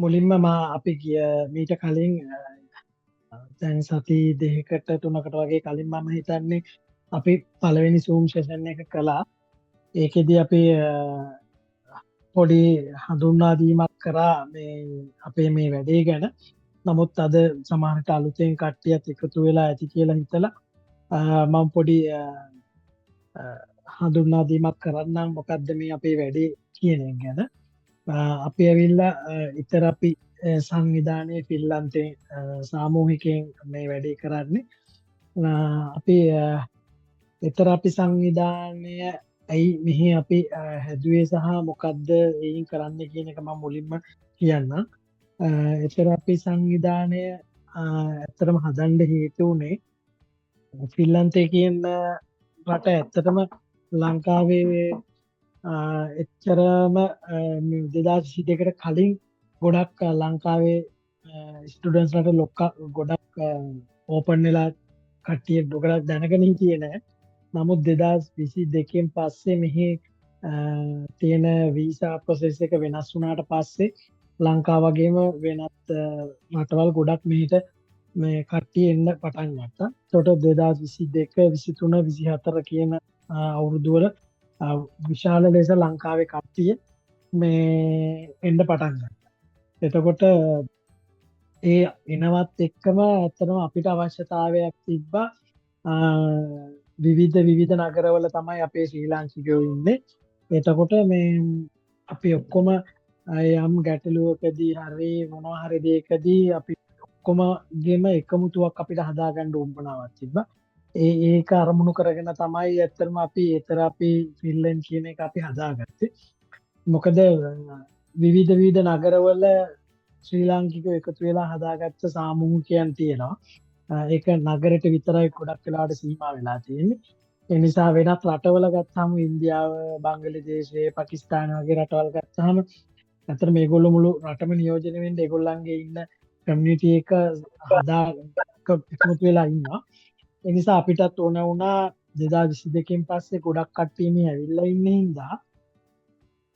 මුලින්ම අපි මීට කලින් දැන් සති දෙකකට තුනකට වගේ කලින් මම හිතන්නේ අපි පළවෙනි සූම් සෙෂන් එක කළා. ඒකෙදි අපි පොඩි හඳුන්වා දීමක් කරා මේ අපේ මේ වැඩේ ගැන. නමුත් අද සමහරට අලුතෙන් කට්ටියත් එකතු වෙලා ඇති කියලා හිතලා මම පොඩි හඳුන්වා දීමක් කරන්නම් මොකක්ද මේ අපේ වැඩේ කියන එක ගැන. අපි ඇවිල්ලා ඉතරපි සංවිධානයේ ෆිල්ලන්තේ සාමූහිකයෙන් මේ වැඩේ කරන්නේ. අපි එතරපි සංවිධානය ඇයි මෙහි අපි හැදුවේ සහ මොකක්ද එයින් කරන්න කියන එක මම මුලින්ම කියන්න. එතරපි සංවිධානය ඇත්තරම හදන්ඩ හේතු වුණේ ෆිල්ලන්තේ කියන රට ඇත්තටම ලංකාවේ එච්චරම 2022කට කලින් ගොඩක් ලංකාවේ ස්ටුඩන්ට්ස්ලට ගොඩක් ඕපන් වෙලා කට්ටිය ගොඩක් දැනගෙන හිටියේ නෑ. නමුත් 2022න් පස්සේ මෙහි තියෙන වීසා ප්‍රොසෙස් එක වෙනස් වුණාට පස්සේ ලංකාව වගේම වෙනත් රටවල් ගොඩක් මෙහෙට මේ කට්ටිය එන්න පටන් ගත්තා. ඒකට 2022 23 24 කියන අවුරුදුවල විශාල ලෙස ලංකාවේ කට්ටිය මේ එන්න පටන් ගත්තා. එතකොට ඒ එනවත් එක්කම ඇත්තටම අපිට අවශ්‍යතාවයක් තිබ්බා විවිධ නගරවල තමයි අපේ ශ්‍රී ලාංකිකයෝ ඉන්නේ. එතකොට මේ අපි ඔක්කොම යම් ගැටලුවකදී හරි මොනවා හරි දෙයකදී අපි ඔක්කොමගේම එකමුතුවක් අපිට හදාගන්න උවමනාවක් තිබ්බා. ඒක අරමුණු කරගෙන තමයි ඇත්තටම අපි ෆිල්ලෙන් කියන එක අපි හදාගත්තේ. මොකද විවිධ නගරවල ශ්‍රී ලාංකිකයෝ එකතු වෙලා හදාගත්ත සාමූහිකයන් තියෙනවා. ඒක නගරෙට විතරයි ගොඩක් වෙලාවට සීමා වෙලා තියෙන්නේ. ඒ නිසා වෙනත් රටවල ගත්තාම ඉන්දියාව, බංග්ලාදේශය, පාකිස්තාන වගේ රටවල් ගත්තාම අතර මේගොල්ලෝ මුළු රටම නියෝජනය වෙන්න ඒගොල්ලන්ගේ ඉන්න කමියුනිටි එක එකතු වෙලා ඉන්නවා. ඒ නිසා අපිටත් ඕන වුණා 2022කින් පස්සේ ගොඩක් කට්ටිය මේ ඇවිල්ලා ඉන්නේ හින්දා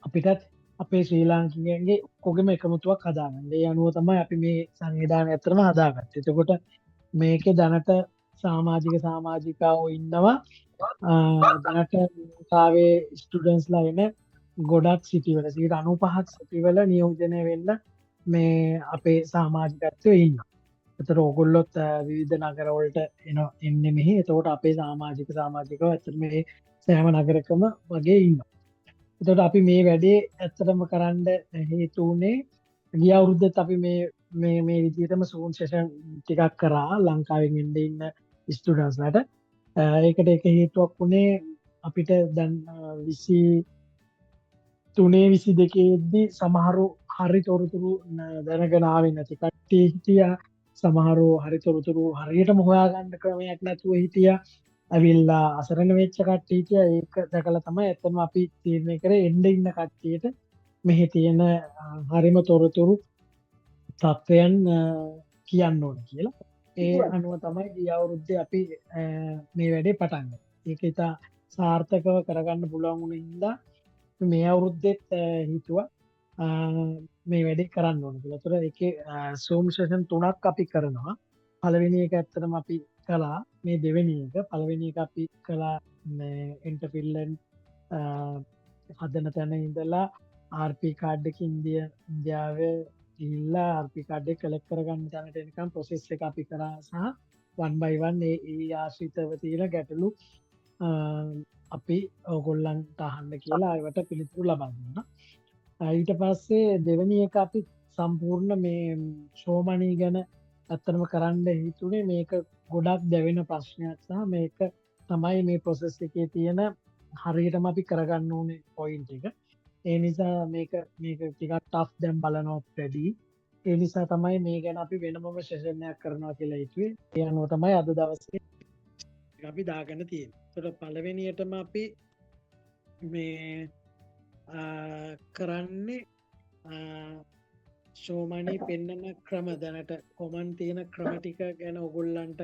අපිටත් අපේ ශ්‍රී ලාංකිකයන්ගේ ඔක්කොගෙම එකමුතුවක් හදාගන්න. ඒ අනුව තමයි අපි මේ සංවිධානය ඇත්තටම හදාගත්තේ. එතකොට මේකේ දැනට සමාජිකාවෝ ඉන්නවා. දැනට ලංකාවේ ස්ටුඩන්ට්ස්ලා එන ගොඩක් සිටිවල 95ක් සිටිවල නියෝජනය වෙන්න මේ අපේ සමාජිකත්වයේ ඉන්නවා. එතකොට ඕගොල්ලොත් විවිධ නගරවලට එන්නේ මෙහි. එතකොට අපේ සමාජිකව ඇත්තට මේ සෑම නගරකම වගේ ඉන්නවා. එතකොට අපි මේ වැඩේ ඇත්තටම කරන්න හේතු වුණේ ගිය අවුරුද්දත් අපි මේ විදිහටම සූම් සෙෂන් ටිකක් කරා ලංකාවෙන් ඉන්න ස්ටුඩන්ට්ස්ලාට. ඒකට එක හේතුවක් වුණේ අපිට දැන් 23 22දී සමහරු හරි තොරතුරු දැනගෙන ආවේ නැති කට්ටිය හිටියා. සමහරු හරි තොරතුරු හරියටම හොයාගන්න ක්‍රමයක් නැතුව හිටියා. ඇවිල්ලා අසරණ වෙච්ච කට්ටිය හිටියා. ඒක දැකලා තමයි ඇත්තම අපි තීරණය කරේ එන්න ඉන්න කට්ටියට මෙහි තියෙන හරිම තොරතුරු තත්ත්වයන් කියන්න ඕන කියලා. ඒ අනුව තමයි ගිය අවුරුද්දේ අපි මේ වැඩේ පටන් ගත්තේ. ඒක ඉතා සාර්ථකව කරගන්න පුළුවන් වුණ හින්දා මේ අවුරුද්දෙත් හිතුවා මේ වැඩේ කරන්න ඕන කියලා. ඒතර ඒකේ සූම් සෙෂන් 3ක් අපි කරනවා. පළවෙනි එක ඇත්තටම අපි කළා මේ දෙවෙනි එක. පළවෙනි එක අපි කළා ඉන්ටර්ෆිල්ලන් හදන තැන ඉඳලා RP කාඩ් එක ඉන්දියාවේ ගිහිල්ලා RP කාඩ් එක කලෙක්ට් කරගන්න තැනට එනකම් ප්‍රොසෙස් එක අපි කරා සහ 1 by 1 ඒ ආශ්‍රිතව තියෙන ගැටලු අපි ඕගොල්ලන්ට අහන්න කියලා ඒවට පිළිතුරු ලබා දුන්නා. ඊට පස්සේ දෙවෙනි එක අපි සම්පූර්ණ මේ ෂෝමනී ගැන ඇත්තටම කරන්න හිතුනේ මේක ගොඩක් දැවෙන ප්‍රශ්නයක් සහ මේක තමයි මේ ප්‍රොසෙස් එකේ තියෙන හරියටම අපි කරගන්න ඕනේ පොයින්ට් එක. ඒ නිසා මේක ටිකක් ටෆ් දැන් බලනවත් වැඩි. ඒ නිසා තමයි මේ ගැන අපි වෙනමම සෙෂන් එකක් කරනවා කියලා හිතුවේ. ඒ අනුව තමයි අද දවසේ අපි දාගෙන තියෙන්නේ. ඒකට පළවෙනියටම අපි මේ කරන්නේ ෂෝමනී පෙන්නන ක්‍රම දැනට කොමන් තියෙන ක්‍රම ටික ගැන ඔයගොල්ලන්ට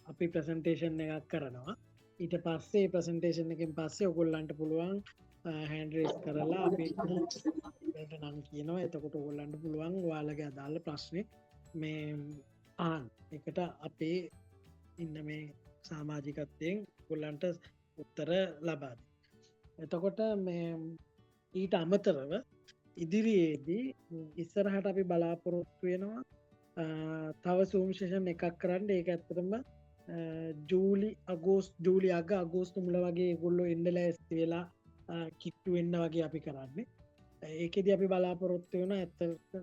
අපි ප්‍රසන්ටේෂන් එකක් කරනවා. ඊට පස්සේ ප්‍රසන්ටේෂන් එකෙන් පස්සේ ඔයගොල්ලන්ට පුළුවන් හෑන්ඩ් රේස් කරලා අපි නම් කියනවා. එතකොට ඔයගොල්ලන්ට පුළුවන් ඔයාලගේ අදාළ ප්‍රශ්නේ මේ ආන් එකට අපේ ඉන්න මේ සාමාජිකත්වයෙන් ඔයගොල්ලන්ට උත්තර ලබා දෙන්න. එතකොට මේ ඊට අමතරව ඉදිරියේදී ඉස්සරහට අපි බලාපොරොත්තු වෙනවා තව සූම් සෙෂන් එකක් කරන්න. ඒක ඇත්තටම ජූලි අග අගෝස්තු මුල වගේ ඒගොල්ලෝ එන්න ලෑස්ති වෙලා කිට්ටු වෙන්න වගේ අපි කරන්නේ. ඒකෙදි අපි බලාපොරොත්තු වෙන ඇත්තට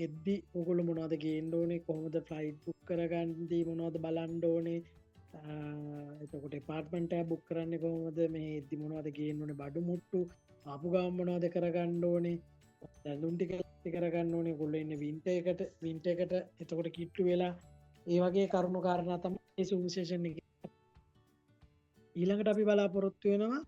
එද්දි ඔයගොල්ලෝ මොනවද ගේන්න ඕනේ, කොහොමද ෆ්ලයිට් බුක් කරගන්නදී මොනවද බලන්න ඕනේ, එතකොට එපාර්ට්මන්ට් එක බුක් කරන්නේ කොහොමද, මේ එද්දි මොනවද ගේන්න ඕනේ, බඩු මුට්ටු ආපු ගමන් මොනවද කරගන්න ඕනේ, දැනුම් ටික කරගන්න ඕනේ, ඔයගොල්ලෝ ඉන්නේ වින්ටර් එකට එතකොට කිට්ටු වෙලා ඒ වගේ කරුණු කාරණා තමයි මේ සූම් සෙෂන් එකේ. ඊළඟට අපි බලාපොරොත්තු වෙනවා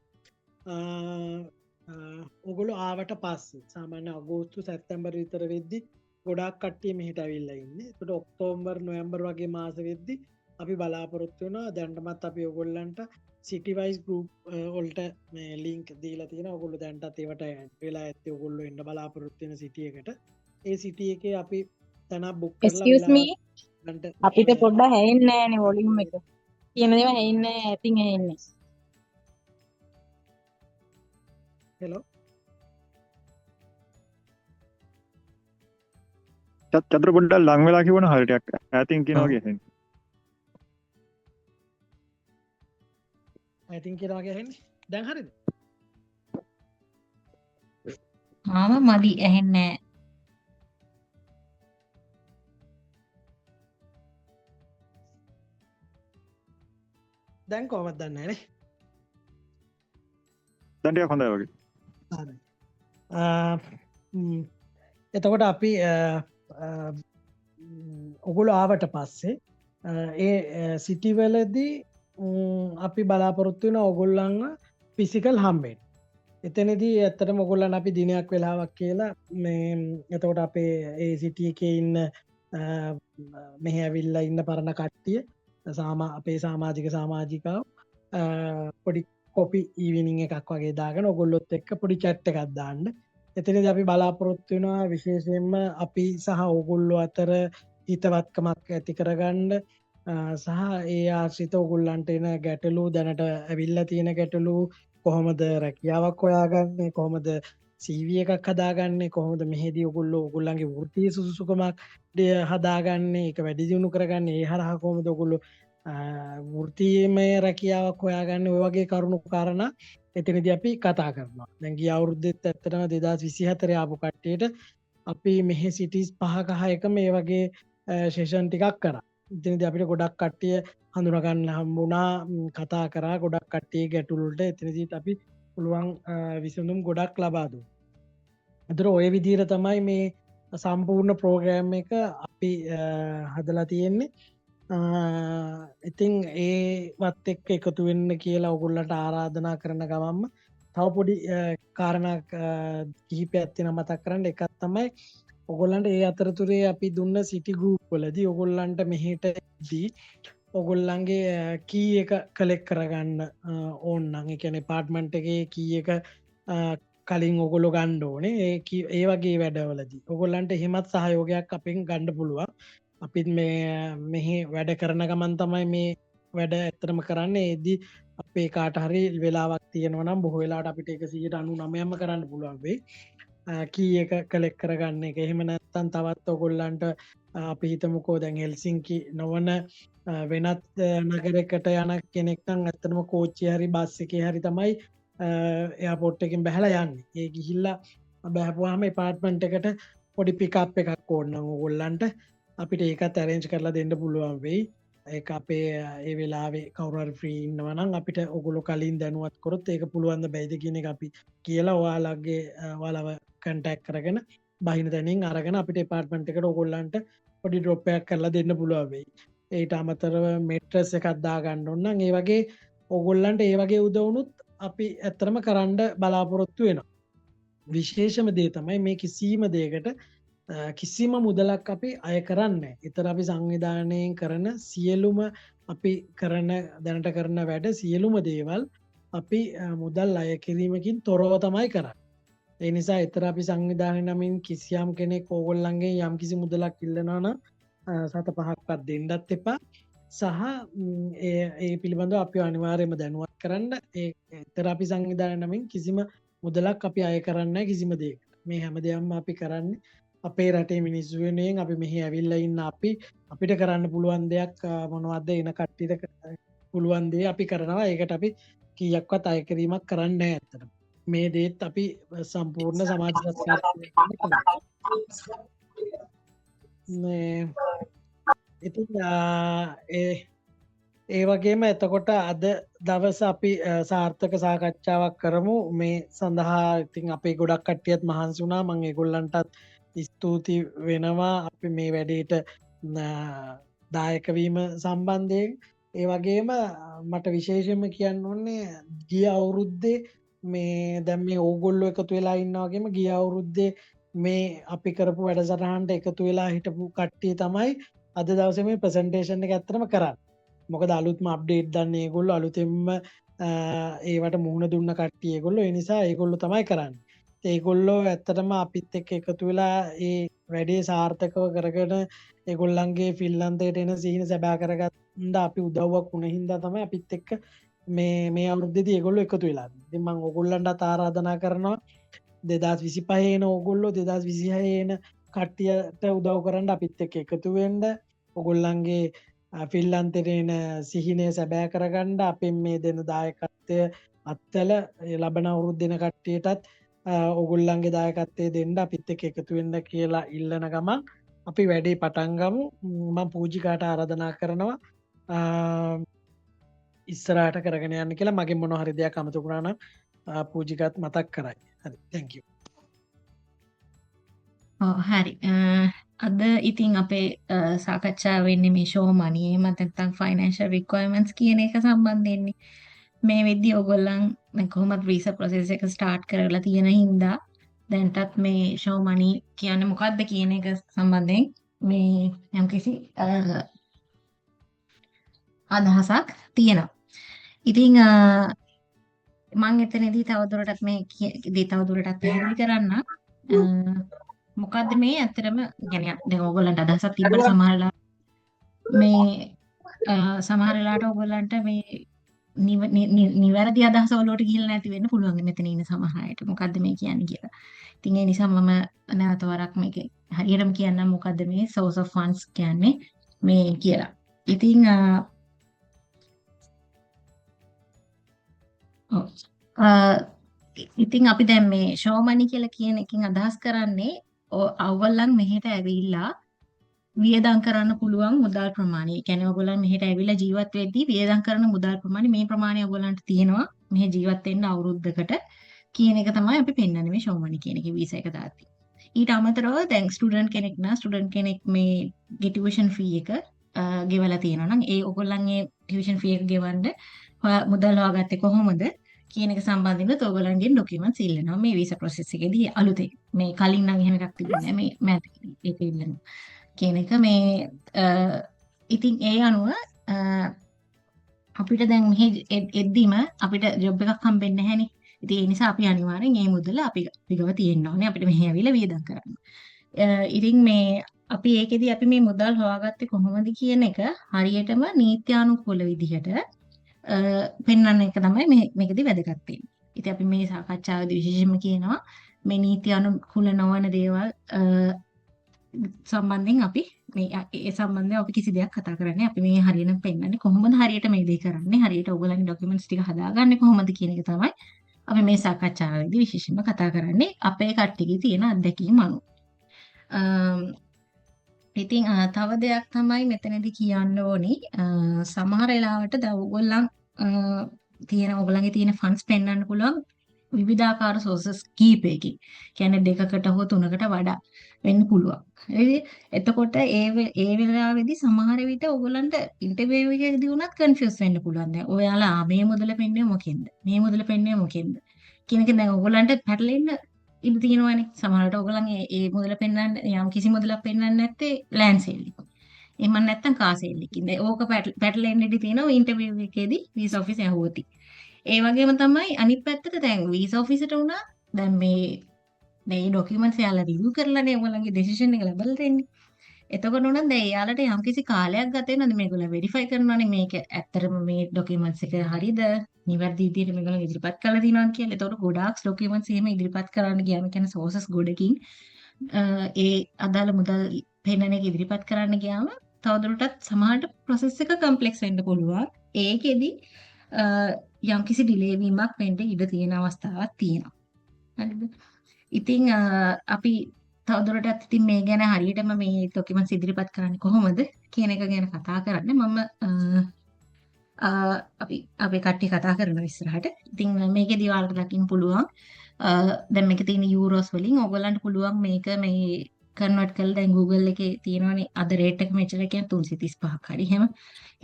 ඔගොල්ලෝ ආවට පස්සේ සාමාන්‍ය අගෝස්තු සැප්තැම්බර් විතර වෙද්දි ගොඩාක් කට්ටිය මෙහෙට ඇවිල්ලා ඉන්නේ. ඒකට ඔක්තෝබර් නොවැම්බර් වගේ මාස වෙද්දි අපි බලාපොරොත්තු වෙනවා දැන්ටමත් අපි ඔයගොල්ලන්ට සිටි වයිස් ගෲප් වලට මේ ලින්ක් දීලා තියෙනවා. ඔයගොල්ලෝ දැන්ටත් ඒවට ඇඩ් වෙලා ඇත්තේ ඔයගොල්ලෝ එන්න බලාපොරොත්තු වෙන සිටි එකට. ඒ සිටි එකේ අපි තැනක් බුක් කරලා Excuse me ගන්නට අපිට පොඩ්ඩක් ඇහෙන්නේ නැහැනේ වොලියුම් එක. කියන දේවල් ඇහෙන්නේ නැහැ. ඇතින් ඇහෙන්නේ. හෙලෝ චතුර පොඩ්ඩක් ලං වෙලා කිව්වන හරියට ඈතින් කියන වගේ ඇහෙන්නේ. I think වගේ ඇහෙන්නේ. දැන් හරිද? ආම මදි ඇහෙන්නේ නැහැ. දැන් කොහොමද දන්නේ නැහැ නේ. දැන් ටිකක් හොඳයි වගේ. හරි. එතකොට අපි ඔගොල්ලෝ ආවට පස්සේ ඒ සිටි වලදී අපි බලාපොරොත්තු වෙන ඔගොල්ලන්ව ෆිසිකල් හම්බෙන්න. එතනදී ඇත්තටම ඔගොල්ලන් අපි දිනයක් වෙලාවක් කියලා මේ එතකොට අපේ ඒ සිටි එකේ ඉන්න මෙහෙ ඇවිල්ලා ඉන්න පරණ කට්ටිය අපේ සමාජිකාව පොඩි කොපි ඊවිනිං එකක් වගේ දාගෙන ඔගොල්ලොත් එක්ක පොඩි චැට් එකක් දාන්න. එතනදී අපි බලාපොරොත්තු වෙනවා විශේෂයෙන්ම අපි සහ ඔගොල්ලෝ අතර හිතවත්කමක් ඇති කරගන්න සහ ඒ ආශ්‍රිත ඔගොල්ලන්ට එන ගැටලු දැනට ඇවිල්ලා තියෙන ගැටලු කොහොමද රැකියාවක් හොයාගන්නේ, කොහොමද CV එකක් හදාගන්නේ, කොහොමද මෙහෙදී ඔගොල්ලෝ ඔගොල්ලන්ගේ වෘත්තීය සුසුකමක් හදාගන්නේ, ඒක වැඩි දියුණු කරගන්නේ, ඒ හරහා කොහොමද ඔගොල්ලෝ වෘත්තීයමය රැකියාවක් හොයාගන්නේ, ඔය වගේ කරුණු කාරණා එතනදී අපි කතා කරනවා. දැන් ගිය අවුරුද්දෙත් ඇත්තටම 2024 ආපු කට්ටියට අපි මෙහෙ සිටිස් 5ක 6ක මේ වගේ සෙෂන් ටිකක් කරා. එතනදී අපිට ගොඩක් කට්ටිය හඳුනා ගන්න හම්බුණා, කතා කරා ගොඩක් කට්ටිය ගැටලු වලට. එතනදීත් අපි පුළුවන් විසඳුම් ගොඩක් ලබා දුන්නා. අතන ඔය විදිහට තමයි මේ සම්පූර්ණ ප්‍රෝග්‍රෑම් එක අපි හදලා තියෙන්නේ. ඉතින් ඒවත් එක්ක එකතු වෙන්න කියලා ඔගොල්ලන්ට ආරාධනා කරන ගමන්ම තව පොඩි කාරණා කිහිපයක් තියෙනවා මතක් කරන්න. එකක් තමයි ඔගොල්ලන්ට ඒ අතරතුරේ අපි දුන්න සිටි ගෲප් වලදී ඔගොල්ලන්ට මෙහෙට එද්දී ඔගොල්ලන්ගේ කී එක කලෙක්ට් කරගන්න ඕන නම්, ඒ කියන්නේ අපාර්ට්මන්ට් එකේ කී එක කලින් ඔගොල්ලෝ ගන්න ඕනේ. ඒ වගේ වැඩවලදී ඔගොල්ලන්ට එහෙමත් සහයෝගයක් අපෙන් ගන්න පුළුවන්. අපිත් මෙහි වැඩ කරන ගමන් තමයි මේ වැඩ ඇත්තටම කරන්නේ. ඒදී අපේ කාට හරි වෙලාවක් තියෙනවා නම් බොහෝ වෙලාවට අපිට 199ම කරන්න පුළුවන් වෙයි. කී එක කලෙක්ට් කරගන්න එක. එහෙම නැත්නම් තවත් ඔයගොල්ලන්ට අපි හිතමුකෝ දැන් හෙල්සින්කි නොවන වෙනත් නගරයකට යන කෙනෙක් නම් ඇත්තටම කෝච්චියේ හරි බස් එකේ හරි තමයි එයාපෝට් එකෙන් බහලා යන්නේ. ඒ ගිහිල්ලා බහපුවාම අපාර්ට්මන්ට් එකට පොඩි පිකප් එකක් ඕන නම් ඔයගොල්ලන්ට අපිට ඒකත් ඇරේන්ජ් කරලා දෙන්න පුළුවන් වෙයි. ඒක අපේ ඒ වෙලාවේ කවුරු හරි ෆ්‍රී ඉන්නවා නම් අපිට ඔයගොල්ලෝ කලින් දැනුවත් කරොත් ඒක පුළුවන් ද බැයිද කියන එක අපි කියලා ඔයාලව කන්ටැක්ට් කරගෙන බහින තැනින් අරගෙන අපිට අපාර්ට්මන්ට් එකට ඔයගොල්ලන්ට පොඩි ඩ්‍රොප් එකක් කරලා දෙන්න පුළුවන් වෙයි. ඊට අමතරව මෙට්‍රස් එකක් දාගන්න ඕන නම් ඒ වගේ ඔයගොල්ලන්ට ඒ වගේ උදව්නුත් අපි ඇත්තටම කරන්න බලාපොරොත්තු වෙනවා. විශේෂම දේ තමයි මේ කිසිම දෙයකට කිසිම මුදලක් අපි අය කරන්නේ. ඊතර අපි සංවිධානයෙන් කරන සියලුම අපි කරන දැනට කරන වැඩ සියලුම දේවල් අපි මුදල් අය කිරීමකින් තොරව තමයි කරන්නේ. ඒ නිසා එතර අපි සංවිධානය නමින් කිසියම් කෙනෙක් ඕගොල්ලන්ගේ යම් කිසි මුදලක් ඉල්ලනවා නම් සත 5ක්වත් දෙන්නත් එපා. සහ ඒ පිළිබඳව අපි අනිවාර්යයෙන්ම දැනුවත් කරන්න. ඒ එතර අපි සංවිධානය නමින් කිසිම මුදලක් අපි අය කරන්නේ නැහැ කිසිම දෙයකට. මේ හැම දෙයක්ම අපි කරන්නේ අපේ රටේ මිනිස්සු වෙනුවෙන්. අපි මෙහි ඇවිල්ලා ඉන්න අපිට කරන්න පුළුවන් දෙයක් මොනවද එන කට්ටියට පුළුවන් දේ අපි කරනවා. ඒකට අපි කීයක්වත් අය කිරීමක් කරන්නේ නැහැ ඇත්තටම. මේ දේත් අපි සම්පූර්ණ සමාජ ඉතින් ඒ වගේම එතකොට අද දවස අපි සාර්ථක සාකච්ඡාවක් කරමු. මේ සඳහා ඉතින් අපේ ගොඩක් කට්ටියත් මහන්සි වුණා. මම ඒගොල්ලන්ටත් ස්තුති වෙනවා අපි මේ වැඩේට දායක වීම සම්බන්ධයෙන්. ඒ වගේම මට විශේෂයෙන්ම කියන්න ඕනේ ගිය අවුරුද්දේ මේ දැන් මේ ඕගොල්ලෝ එකතු වෙලා ඉන්නා වගේම ගිය අවුරුද්දේ මේ අපි කරපු වැඩසටහනට එකතු වෙලා හිටපු කට්ටිය තමයි අද දවසේ මේ ප්‍රසන්ටේෂන් එක ඇත්තටම කරන්නේ. මොකද අලුත්ම අප්ඩේට් දන්නේ ඒගොල්ලෝ, අලුතෙන්ම ඒවට මුහුණ දුන්න කට්ටිය ඒගොල්ලෝ. ඒ නිසා ඒගොල්ලෝ තමයි කරන්නේ. ඒගොල්ලෝ ඇත්තටම අපිත් එක්ක එකතු වෙලා ඒ වැඩේ සාර්ථකව කරගෙන ඒගොල්ලන්ගේ ෆින්ලන්තයට එන සිහින සැබෑ කරගන්න අපි උදව්වක් වුණ හින්දා තමයි අපිත් එක්ක මේ අවුරුද්දේදී ඒගොල්ලෝ එකතු වෙලා. ඉතින් මම ඕගොල්ලන්ට ආරාධනා කරනවා 2025 එන ඕගොල්ලෝ 2026 එන කට්ටියට උදව් කරන්න අපිත් එක්ක එකතු වෙන්න. ඕගොල්ලන්ගේ ෆින්ලන්තයට එන සිහිනය සැබෑ කරගන්න අපෙන් මේ දෙන දායකත්වය අත්වල ලබන අවුරුද්ද දෙන කට්ටියටත් ඔගොල්ලන්ගේ දායකත්වය දෙන්න අපිත් එක්ක එකතු වෙන්න කියලා ඉල්ලන ගමන් අපි වැඩේ පටන් ගමු. මම පූජිකාට ආරාධනා කරනවා ඉස්සරහට කරගෙන යන්න කියලා. මගෙන් මොන හරි දෙයක් අමතක වුණා නම් පූජිකාත් මතක් කරයි. හරි, thank you. හරි. අද ඉතින් අපේ සාකච්ඡාව වෙන්නේ මේ ෂෝ මනි එහෙම නැත්නම් ෆයිනෑන්ෂල් රික්වයර්මන්ට්ස් කියන එක සම්බන්ධයෙන්නේ. මේ වෙද්දි ඔයගොල්ලන් කොහොමද වීසා ප්‍රොසෙස් එක ස්ටාර්ට් කරලා තියෙන හින්දා දැන්ටත් මේ ෂෝ මනි කියන්නේ මොකක්ද කියන එක සම්බන්ධයෙන් මේ යම්කිසි අදහසක් තියෙනවා. ඉතින් මම එතනදී තවදුරටත් පැහැදිලි කරන්න මොකද්ද මේ ඇත්තටම يعني දැන් ඕගොල්ලන්ට අදහසක් තිබ්බට සමහරලා මේ සමහරලාට ඕගොල්ලන්ට මේ නිවැරදි අදහස වලට ගිහිල්ලා නැති වෙන්න පුළුවන් මෙතන ඉන්න සමහර අයට මොකද්ද මේ කියන්නේ කියලා. ඉතින් ඒ නිසා මම නැවත වරක් මේක හරියටම කියන්නම් මොකද්ද මේ source of funds කියන්නේ මේ කියලා. ඉතින් ඉතින් අපි දැන් මේ show money කියලා කියන එකකින් අදහස් කරන්නේ ඔයගොල්ලන් මෙහෙට ඇවිල්ලා වියදම් කරන්න පුළුවන් මුදල් ප්‍රමාණය. ඒ කියන්නේ ඔයගොල්ලන් මෙහෙට ඇවිල්ලා ජීවත් වෙද්දී වියදම් කරන මුදල් ප්‍රමාණය මේ ප්‍රමාණය ඔයගොල්ලන්ට තියෙනවා මෙහෙ ජීවත් වෙන්න අවුරුද්දකට කියන එක තමයි අපි පෙන්වන්නේ මේ show money කියන එකේ වීසා එක දාද්දී. ඊට අමතරව දැන් ස්ටුඩන්ට් කෙනෙක් මේ tuition fee එක ගෙවලා තියෙනවා නම් ඒ ඔයගොල්ලන්ගේ tuition fee එක ගෙවන්න මුදල් හොයාගත්තේ කොහොමද කියන එක සම්බන්ධව ඔයගොල්ලන්ගේ ડોකියුමන්ට්ස් ඉල්ලනවා මේ වීසා ප්‍රොසෙස් එකේදී අලුතෙන්. මේ කලින් නම් එහෙම එකක් තිබුණේ නැහැ. මේ ඒක ඉල්ලනවා. කියන එක මේ ඉතින් ඒ අනුව අපිට දැන් මෙහි එද්දිම අපිට ජොබ් එකක් හම්බෙන්නේ නැහැනේ. ඉතින් ඒ නිසා අපි අනිවාර්යෙන් මේ මුදල අපි ගව තියෙන්න ඕනේ අපිට මෙහි ඇවිල්ලා වියදම් කරන්න. ඉතින් මේ අපි ඒකෙදි අපි මේ මුදල් හොයාගත්තේ කොහොමද කියන එක හරියටම නීත්‍යානුකූල විදිහට පෙන්වන්න එක තමයි මේකෙදි වැදගත් වෙන්නේ. ඉතින් අපි මේ සාකච්ඡාවේදී විශේෂයෙන්ම කියනවා මේ නීත්‍යානුකූල නොවන දේවල් සම්බන්ධයෙන් අපි මේ ඒ සම්බන්ධව අපි කිසි දෙයක් කතා කරන්නේ අපි මේ හරියටම පෙන්නන්නේ කොහොමද හරියට මේ දේ කරන්නේ හරියට ඔයගොල්ලන්ගේ ડોකියුමන්ට්ස් ටික හදාගන්නේ කොහොමද කියන එක තමයි අපි මේ සාකච්ඡාවේදී විශේෂයෙන්ම කතා කරන්නේ අපේ කට්ටියගේ තියෙන අත්දැකීම් අනුව. ඉතින් තව දෙයක් තමයි මෙතනදී කියන්න ඕනි සමහර වෙලාවට දැන් ඔයගොල්ලන්ගේ තියෙන ෆන්ඩ්ස් පෙන්වන්න පුළුවන් විවිධාකාර සෝසස් කීපයකින්. කියන්නේ දෙකකට හෝ තුනකට වඩා වෙන්න පුළුවන්. එතකොට ඒ වෙලාවේදී සමහර විට ඔයගොල්ලන්ට ඉන්ටර්විව් එකේදී වුණත් කන්ෆියුස් වෙන්න පුළුවන්. දැන් ඔයාලා මේ මුදල පෙන්වන්නේ මොකෙන්ද? මේ මුදල පෙන්වන්නේ මොකෙන්ද? කියන එක දැන් ඔයගොල්ලන්ට පැටලෙන්න ඉඩ තියෙනවානේ. සමහරවිට ඔයගොල්ලන් ඒ මුදල පෙන්වන්න යම් කිසි මුදලක් පෙන්වන්නේ නැත්තේ ලෑන්ඩ් සේල් එකකින්. එහෙම නැත්නම් කාර් සේල් එකකින්. ඕක පැටලෙන්න ඉඩ තියෙනවා ඉන්ටර්විව් එකේදී වීසා ඔෆිස් ඇහුවොත්. ඒ වගේම තමයි අනිත් පැත්තට දැන් වීසා ඔෆිසට වුණා දැන් මේ ඩොකියුමන්ට්ස් යාලා රිවිව් කරලානේ ඔයගොල්ලන්ගේ ඩිසිෂන් එක ලබලා දෙන්නේ. එතකොට උනත් දැන් එයාලට යම්කිසි කාලයක් ගත වෙනවද මේගොල්ලෝ වෙරිෆයි කරනවානේ මේක ඇත්තටම මේ ඩොකියුමන්ට්ස් එක හරියද නිවැරදි විදිහට මේගොල්ලෝ ඉදිරිපත් කරලා තියෙනවද කියලා. එතකොට ගොඩාක් ඩොකියුමන්ට්ස් එහෙම ඉදිරිපත් කරන්න ගියාම කියන්නේ සෝසස් ගොඩකින් ඒ අදාළ මුදල් පෙන්නන එක ඉදිරිපත් කරන්න ගියාම තවදුරටත් සමහරට ප්‍රොසෙස් එක කම්ප්ලෙක්ස් වෙන්න පුළුවන්. ඒකෙදි යම්කිසි ඩිලේ වීමක් වෙන්න ඉඩ තියෙන අවස්ථාවක් තියෙනවා. හරිද? ඉතින් අපි තවදුරටත් ඉතින් මේ ගැන හරියටම මේ ડોකියුමන්ට්ස් ඉදිරිපත් කරන්නේ කොහොමද කියන එක ගැන කතා කරන්න මම අපි කට්ටිය කතා කරනවා ඉස්සරහට. ඉතින් මේකේදී ඔයාලට දකින්න පුළුවන් දැන් මේකේ තියෙන යූරෝස් වලින් ඕගොල්ලන්ට පුළුවන් මේක මේ කන්වර්ට් කරලා දැන් Google එකේ තියෙනවනේ අද රේට් එක මෙච්චර කියන්නේ 335ක් හරි එහෙම.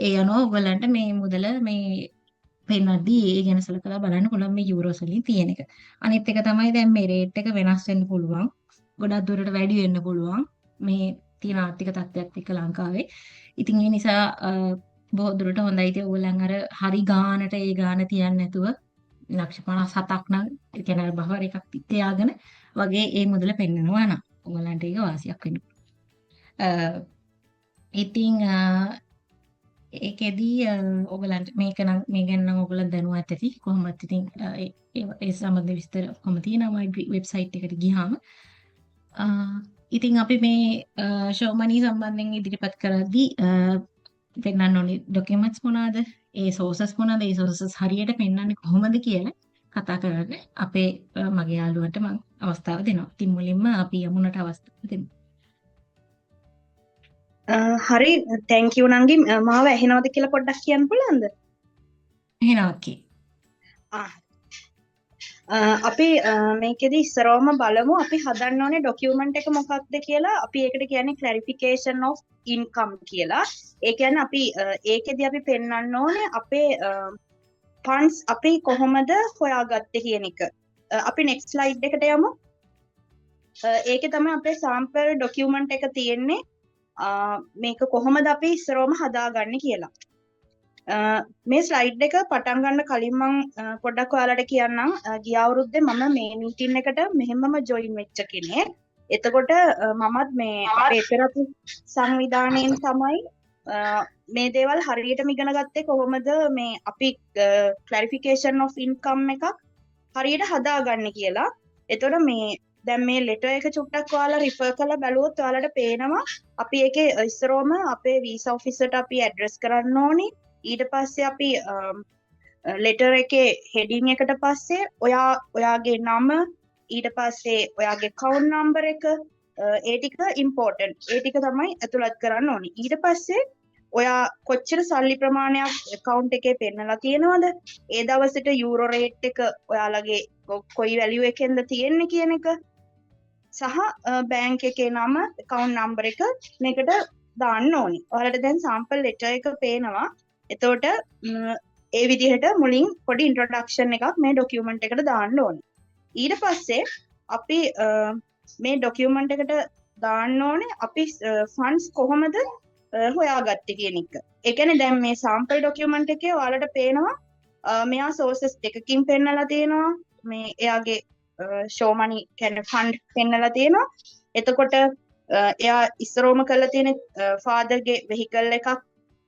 ඒ අනුව ඕගොල්ලන්ට මේ මුදල මේ පෙන්නද්දී ඒ ගැන සලකලා බලන්න පුළුවන් මේ යූරෝස් වලින් තියෙන එක. අනිත් එක තමයි දැන් මේ රේට් එක වෙනස් වෙන්න පුළුවන්. ගොඩක් දුරට වැඩි වෙන්න පුළුවන් මේ තියෙන ආර්ථික තත්ත්වයක් එක්ක ලංකාවේ. ඉතින් ඒ නිසා බොහෝ දුරට හොඳයි ඉතින් ඕගොල්ලන් අර හරි ගානට ඒ ගාන තියන්නේ නැතුව ලක්ෂ 57ක් නම් ඒ කියන්නේ බහවර එකක් තියාගෙන වගේ ඒ මුදල පෙන්නනවා නම් ඕගොල්ලන්ට ඒක වාසියක් වෙන්න. ඉතින් ඒකෙදී ඕගොල්ලන්ට මේක නම් මේ ගැන නම් ඕගොල්ලන් දැනුවත් ඇති කොහොමද ඉතින් ඒ සම්බන්ධ විස්තර කොහොම තියෙනවා වෙබ්සයිට් එකට ගියාම ඉතින් අපි මේ ෂෝමනී සම්බන්ධයෙන් ඉදිරිපත් කරද්දී පෙන්වන්න ඕනේ ડોකියුමන්ට්ස් මොනවාද? ඒ සෝසස් මොනවාද? ඒ සෝසස් හරියට පෙන්වන්නේ කොහොමද කියලා කතා කරන්න අපේ මගේ යාළුවන්ට මම අවස්ථාව දෙනවා. ඉතින් මුලින්ම අපි යමුනට අවස්ථාව දෙමු. හරි thank you නංගි මාව ඇහෙනවද කියලා පොඩ්ඩක් කියන්න පුළුවන්ද? එහෙනම් ඕකේ. අපි මේකෙදි ඉස්සරවම බලමු අපි හදන්න ඕනේ ડોකියුමන්ට් එක මොකක්ද කියලා. අපි ඒකට කියන්නේ clarification of income කියලා. ඒ කියන්නේ අපි ඒකෙදි අපි පෙන්වන්න ඕනේ අපේ funds අපි කොහොමද හොයාගත්තේ කියන එක. අපි next slide එකට යමු. ඒකේ තමයි අපේ sample document එක තියෙන්නේ. මේක කොහොමද අපි ඉස්සරවම හදාගන්නේ කියලා. මේ ස්ලයිඩ් එක පටන් ගන්න කලින් මම පොඩ්ඩක් ඔයාලට කියන්නම් ගිය අවුරුද්දේ මම මේ මීටින් එකට මෙහෙමම ජොයින් වෙච්ච කෙනෙක්. එතකොට මමත් මේ අපේ තෙරපි සංවිධානයෙන් තමයි මේ දේවල් හරියටම ඉගෙන ගත්තේ කොහොමද මේ අපි clarification of income එකක් හරියට හදාගන්නේ කියලා. එතකොට මේ දැන් මේ ලෙටර් එක චුට්ටක් ඔයාලා රිෆර් කරලා බැලුවොත් ඔයාලට පේනවා අපි ඒකේ ඉස්සරෝම අපේ වීසා ඔෆිසර්ට අපි ඇඩ්‍රස් කරන්න ඕනේ. ඊට පස්සේ අපි ලෙටර් එකේ හෙඩින් එකට පස්සේ ඔයාගේ නම ඊට පස්සේ ඔයාගේ account number එක ඒ ටික important. ඒ ටික තමයි ඇතුළත් කරන්න ඕනේ. ඊට පස්සේ ඔයා කොච්චර සල්ලි ප්‍රමාණයක් account එකේ පෙන්නලා තියෙනවද? ඒ දවසට යූරෝ රේට් එක ඔයාලගේ කොයි value එකෙන්ද තියෙන්නේ කියන එක සහ බැංක් එකේ නම account number එක මේකට දාන්න ඕනේ. ඔයාලට දැන් sample letter එක පේනවා. එතකොට ඒ විදිහට මුලින් පොඩි ඉන්ට්‍රොඩක්ෂන් එකක් මේ ડોකියුමන්ට් එකට දාන්න ඕනේ. ඊට පස්සේ අපි මේ ડોකියුමන්ට් එකට දාන්න ඕනේ අපි ෆන්ඩ්ස් කොහොමද හොයාගත්තේ කියන එක. ඒ කියන්නේ දැන් මේ sample document එකේ ඔයාලට පේනවා මෙයා sources දෙකකින් පෙන්නලා තියෙනවා. මේ එයාගේ show money කියන්නේ fund පෙන්නලා තියෙනවා. එතකොට එයා ඉස්සරෝම කරලා තියෙන father ගේ vehicle එකක්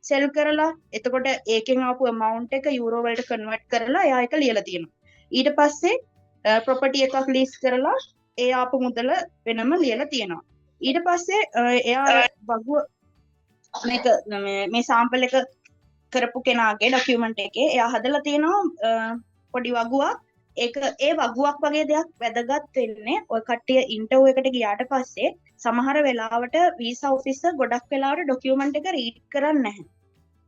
sell කරලා එතකොට ඒකෙන් ආපු amount එක euro වලට convert කරලා එයා එක ලියලා තියෙනවා. ඊට පස්සේ property එකක් lease කරලා ඒ ආපු මුදල වෙනම ලියලා තියෙනවා. ඊට පස්සේ එයා වගුව මේක මේ sample එක කරපු කෙනාගේ document එකේ එයා හදලා තියෙනවා පොඩි වගුවක්. ඒක ඒ වගුවක් වගේ දෙයක් වැදගත් වෙන්නේ ඔය කට්ටිය ඉන්ටර්විව් එකට ගියාට පස්සේ සමහර වෙලාවට වීසා ඔෆිසර් ගොඩක් වෙලාවට ડોකියුමන්ට් එක රීඩ් කරන්නේ නැහැ.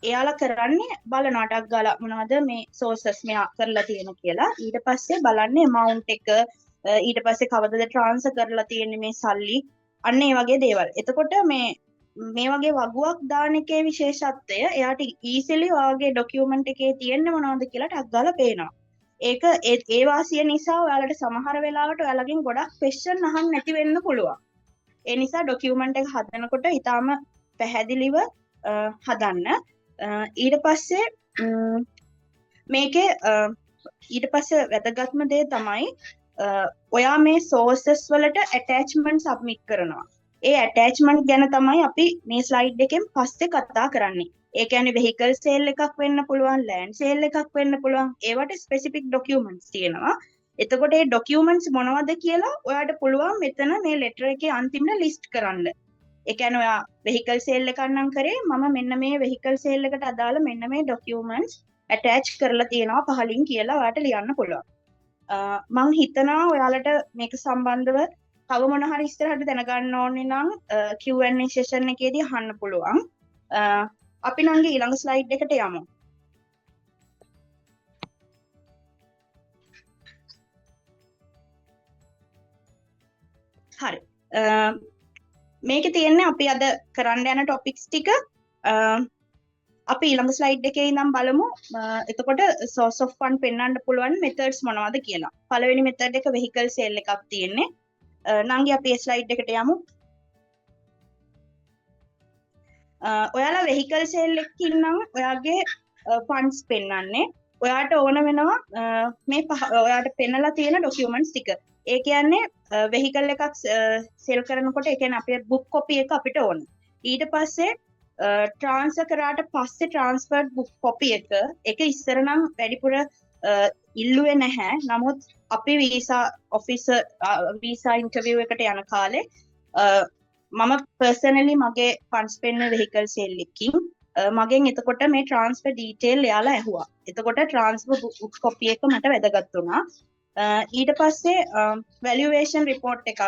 එයාලා කරන්නේ බලනවා ටක් ගාලා මොනවද මේ සෝසස් මෙයා කරලා තියෙන කියලා. ඊට පස්සේ බලන්නේ amount එක ඊට පස්සේ කවදද ට්‍රාන්ස්ෆර් කරලා තියෙන්නේ මේ සල්ලි. අන්න ඒ වගේ දේවල්. එතකොට මේ වගේ වගුවක් දාන එකේ විශේෂත්වය එයාට easily ඔයාගේ ડોකියුමන්ට් එකේ තියෙන්නේ මොනවද කියලා ටක් ගාලා පේනවා. ඒක ඒ වාසිය නිසා ඔයාලට සමහර වෙලාවට ඔයාලගෙන් ගොඩක් question අහන්න නැති වෙන්න පුළුවන්. ඒ නිසා ડોකියුමන්ට් එක හදනකොට ඊටාම පැහැදිලිව හදන්න. ඊට පස්සේ මේකේ ඊට පස්සේ වැදගත්ම දේ තමයි ඔයා මේ sources වලට attachment submit කරනවා. ඒ attachment ගැන තමයි අපි මේ slide එකෙන් පස්සේ කතා කරන්නේ. ඒ කියන්නේ vehicle sale එකක් වෙන්න පුළුවන්, land sale එකක් වෙන්න පුළුවන්. ඒවට specific documents තියෙනවා. එතකොට මේ documents මොනවද කියලා ඔයාට පුළුවන් මෙතන මේ letter එකේ අන්තිමට list කරන්න. ඒ කියන්නේ ඔයා vehicle sale එකක් නම් කරේ මම මෙන්න මේ vehicle sale එකට අදාළ මෙන්න මේ documents attach කරලා තියෙනවා පහලින් කියලා ඔයාට ලියන්න පුළුවන්. මම හිතනවා ඔයාලට මේක සම්බන්ධව තව මොන හරි ඉස්සරහට දැනගන්න ඕනේ නම් Q&A session එකේදී අහන්න පුළුවන්. අපි නම් ඊළඟ slide එකට යමු. හරි. මේකේ තියෙන්නේ අපි අද කරන්න යන topics ටික අපි ඊළඟ slide එකේ ඉඳන් බලමු. එතකොට source of fund පෙන්වන්න පුළුවන් methods මොනවද කියලා. පළවෙනි method එක vehicle sale එකක් තියෙන්නේ. නංගි අපි ඒ slide එකට යමු. ඔයාලා vehicle sale එකකින් නම් ඔයාගේ funds පෙන්වන්නේ. ඔයාට ඕන වෙනවා මේ ඔයාට පෙන්නලා තියෙන documents ටික. ඒ කියන්නේ vehicle එකක් sell කරනකොට ඒ කියන්නේ අපේ book copy එක අපිට ඕන. ඊට පස්සේ transfer කරාට පස්සේ transferred book copy එක ඉස්සර නම් වැඩිපුර ඉල්ලුවේ නැහැ. නමුත් අපි visa officer visa interview එකට යන කාලේ මම personally මගේ funds පෙන්න vehicle sale එකකින් මගෙන් එතකොට මේ transfer detail එයාලා ඇහුවා. එතකොට transfer book copy එක මට වැදගත් වුණා. ඊට පස්සේ valuation report එකක්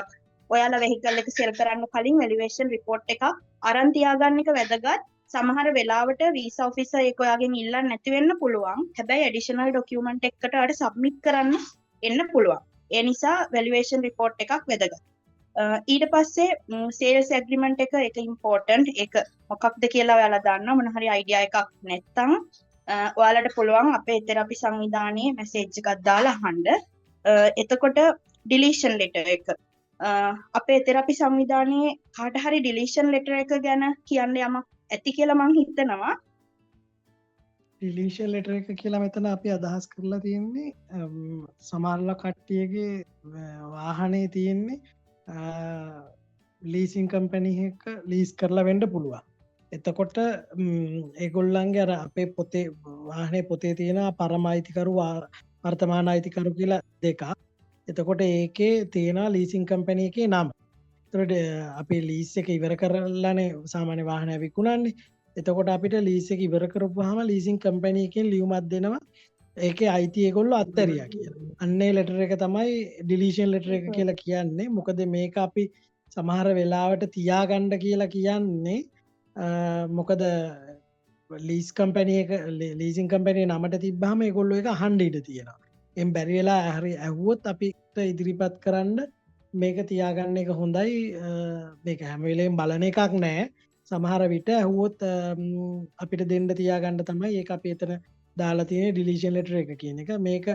ඔයාලා vehicle එක sell කරන්න කලින් valuation report එකක් අරන් තියාගන්න එක වැදගත්. සමහර වෙලාවට visa officer ඒක ඔයාගෙන් ඉල්ලන්න නැති වෙන්න පුළුවන්. හැබැයි additional document එකකට ඔයාලට submit කරන්න එන්න පුළුවන්. ඒ නිසා valuation report එකක් වැදගත්. ඊට පස්සේ sales agreement එක important. ඒක මොකක්ද කියලා ඔයාලා දන්නවා. මොන හරි idea එකක් නැත්නම් ඔයාලට පුළුවන් අපේ therapy සංවිධානයේ message එකක් දාලා අහන්න. එතකොට deletion letter එක අපේ therapy සංවිධානයේ කාට හරි deletion letter එක ගැන කියන්න යමක් ඇති කියලා මම හිතනවා. deletion letter එක කියලා මෙතන අපි අදහස් කරලා තියෙන්නේ සමහරලා කට්ටියගේ වාහනේ තියෙන්නේ leasing company එක lease කරලා වෙන්න පුළුවන්. එතකොට ඒගොල්ලන්ගේ අර අපේ පොතේ වාහනේ පොතේ තියෙන පරම අයිතිකරු වර්තමාන අයිතිකරු කියලා දෙකක්. එතකොට ඒකේ තියෙනවා ලීසින් කම්පැනි එකේ නම. එතකොට අපි ලීස් එක ඉවර කරලානේ සාමාන්‍ය වාහනය විකුණන්නේ. එතකොට අපිට ලීස් එක ඉවර කරපුවාම ලීසින් කම්පැනි එකෙන් ලියුමක් දෙනවා. ඒකේ අයිති ඒගොල්ලෝ අත්හැරියා කියලා. අන්නේ ලෙටර් එක තමයි ඩිලීෂන් ලෙටර් එක කියලා කියන්නේ. මොකද මේක අපි සමහර වෙලාවට තියාගන්න කියලා කියන්නේ මොකද ලීස් කම්පැනි එක ලීසින් කම්පැනි නමට තිබ්බහම ඒගොල්ලෝ ඒක අහන්න ඉඩ තියෙනවා. එම් බැරි වෙලා හරි ඇහුවොත් අපිට ඉදිරිපත් කරන්න මේක තියාගන්න එක හොඳයි. මේක හැම වෙලේම බලන එකක් නෑ. සමහර විට ඇහුවොත් අපිට දෙන්න තියාගන්න තමයි ඒක අපි එතන දාලා තියෙන ඩිලීෂන් ලෙටර් එක කියන එක. මේක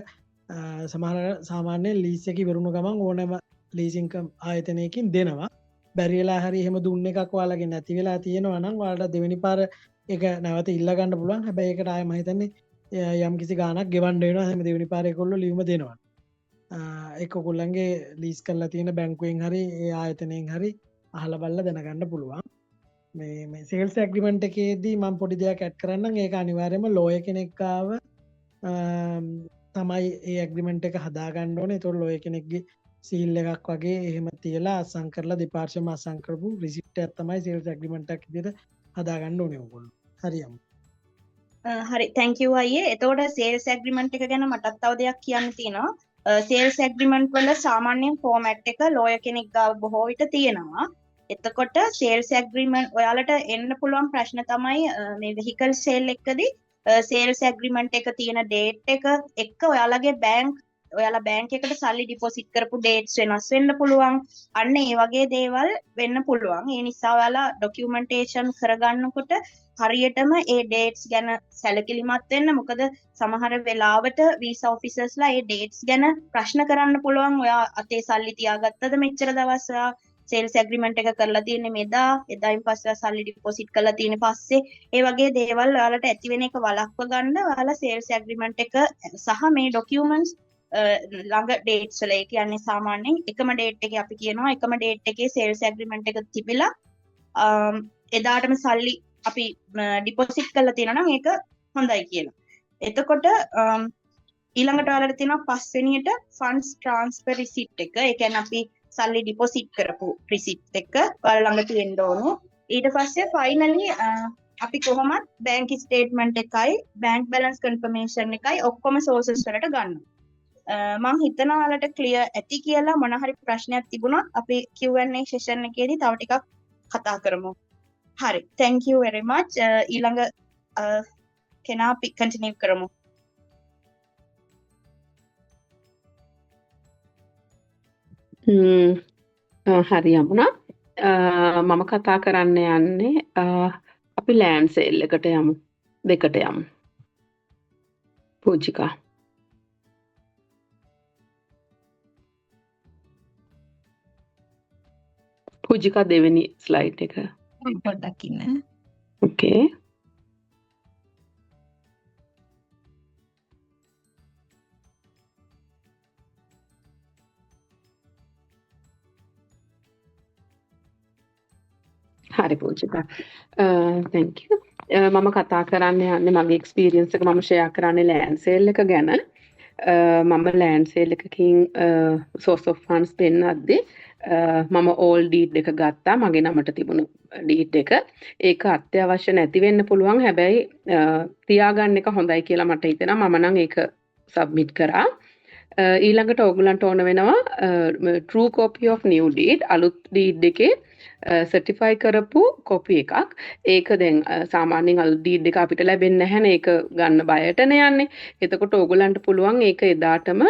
සමහර සාමාන්‍ය ලීස් එක ඉවරුණු ගමන් ඕනෑම ලීසින් ආයතනයකින් දෙනවා. බැරි වෙලා හරි එහෙම දුන්න එකක් ඔයාලගේ නැති වෙලා තියෙනවා නම් ඔයාලට දෙවෙනි පාර ඒක නැවත ඉල්ල ගන්න පුළුවන්. හැබැයි ඒකට ආයෙ මම හිතන්නේ යම් කිසි ගාණක් ගෙවන්න වෙනවා. හැම දෙවෙනි පාර ඒගොල්ලෝ ලියුම දෙනවා. ඒක ඔයගොල්ලන්ගේ ලීස් කරලා තියෙන බැංකුවෙන් හරි ඒ ආයතනයෙන් හරි අහලා බලලා දැනගන්න පුළුවන්. මේ සේල්ස් ඇග්‍රීමන්ට් එකේදී මම පොඩි දෙයක් ඇඩ් කරන්නම්. ඒක අනිවාර්යයෙන්ම ලෝයර් කෙනෙක් ආව තමයි ඒ ඇග්‍රීමන්ට් එක හදාගන්න ඕනේ. ඒතකොට ලෝයර් කෙනෙක්ගේ සීල් එකක් වගේ එහෙම තියලා අසං කරලා දෙපාර්ශ්වම අසං කරපු රිසිප්ට් එකක් තමයි සේල්ස් ඇග්‍රීමන්ට් එකක් විදිහට හදාගන්න ඕනේ ඔයගොල්ලෝ. හරියම්. හරි thank you අයියේ. එතකොට sales agreement එක ගැන මටත් තව දෙයක් කියන්න තියෙනවා. sales agreement වල සාමාන්‍යයෙන් format එක lawyer කෙනෙක් ගාව බොහෝ විට තියෙනවා. එතකොට sales agreement ඔයාලට එන්න පුළුවන් ප්‍රශ්න තමයි මේ vehicle sale එකදී sales agreement එක තියෙන date එක එක්ක ඔයාලගේ ඔයාලා බැංක් එකට සල්ලි ඩිපොසිට් කරපු dates වෙනස් වෙන්න පුළුවන්. අන්න ඒ වගේ දේවල් වෙන්න පුළුවන්. ඒ නිසා ඔයාලා documentation කරගන්නකොට හරියටම ඒ dates ගැන සැලකිලිමත් වෙන්න. මොකද සමහර වෙලාවට visa officersලා ඒ dates ගැන ප්‍රශ්න කරන්න පුළුවන්. ඔයා අතේ සල්ලි තියාගත්තද මෙච්චර දවස්? ඔයා සේල්ස් ඇග්‍රීමන්ට් එක කරලා තියෙන්නේ මෙදා එදායින් පස්සේ සල්ලි ඩිපොසිට් කරලා තියෙන්නේ පස්සේ ඒ වගේ දේවල් ඔයාලට ඇති වෙන එක වළක්ව ගන්න ඔයාලා සේල්ස් ඇග්‍රීමන්ට් එක සහ මේ ඩොකියුමන්ට්ස් ළඟ ඩේට්ස් වල ඒ කියන්නේ සාමාන්‍යයෙන් එකම ඩේට් එකේ අපි කියනවා එකම ඩේට් එකේ සේල්ස් ඇග්‍රීමන්ට් එක තිබිලා එදාටම සල්ලි අපි ඩිපොසිට් කරලා තියෙනවා නම් ඒක හොඳයි කියලා. එතකොට ඊළඟට ඔයාලට තියෙනවා පස්වෙනියට ෆන්ඩ්ස් ට්‍රාන්ස්ෆර් රිසිට් එක. ඒ කියන්නේ අපි සල්ලි ඩිපොසිට් කරපු රිසිට් එක ඔයාලා ළඟ තියෙන්න ඕන. ඊට පස්සේ ෆයිනලි අපි කොහොමත් බැංක් ස්ටේට්මන්ට් එකයි බැංක් බැලන්ස් කන්ෆර්මේෂන් එකයි ඔක්කොම සෝසස් වලට ගන්නවා. මම හිතනවා ඔයාලට ක්ලියර් ඇති කියලා. මොන හරි ප්‍රශ්නයක් තිබුණොත් අපි Q&A සෙෂන් එකේදී තව ටිකක් කතා කරමු. හරි. thank you very much. ඊළඟ කෙනා අපි කන්ටිනියු කරමු. හරි යමුනා. මම කතා කරන්න යන්නේ අපි ලෑන්ඩ් සේල් එකට යමු. දෙකට යමු. පූජිකා. පූජිකා දෙවෙනි ස්ලයිඩ් එක. පොඩ්ඩක් ඉන්න. ඕකේ. හරි පූජිකා. thank you. මම කතා කරන්න යන්නේ මගේ එක්ස්පීරියන්ස් එක මම ෂෙයා කරන්නේ ලෑන්ඩ් සේල් එක ගැන. මම ලෑන්ඩ් සේල් එකකින් source of funds පෙන්නද්දී මම all deed එක ගත්තා. මගේ නමට තිබුණු deed එක. ඒක අත්‍යවශ්‍ය නැති වෙන්න පුළුවන්. හැබැයි තියාගන්න එක හොඳයි කියලා මට හිතෙනවා. මම නම් ඒක submit කරා. ඊළඟට ඕගොල්ලන්ට ඕන වෙනවා true copy of new deed අලුත් deed එකේ certify කරපු copy එකක්. ඒක දැන් සාමාන්‍යයෙන් අලුත් deed එක අපිට ලැබෙන්නේ නැහැනේ. ඒක ගන්න බයටනේ යන්නේ. එතකොට ඕගොල්ලන්ට පුළුවන් ඒක එදාටම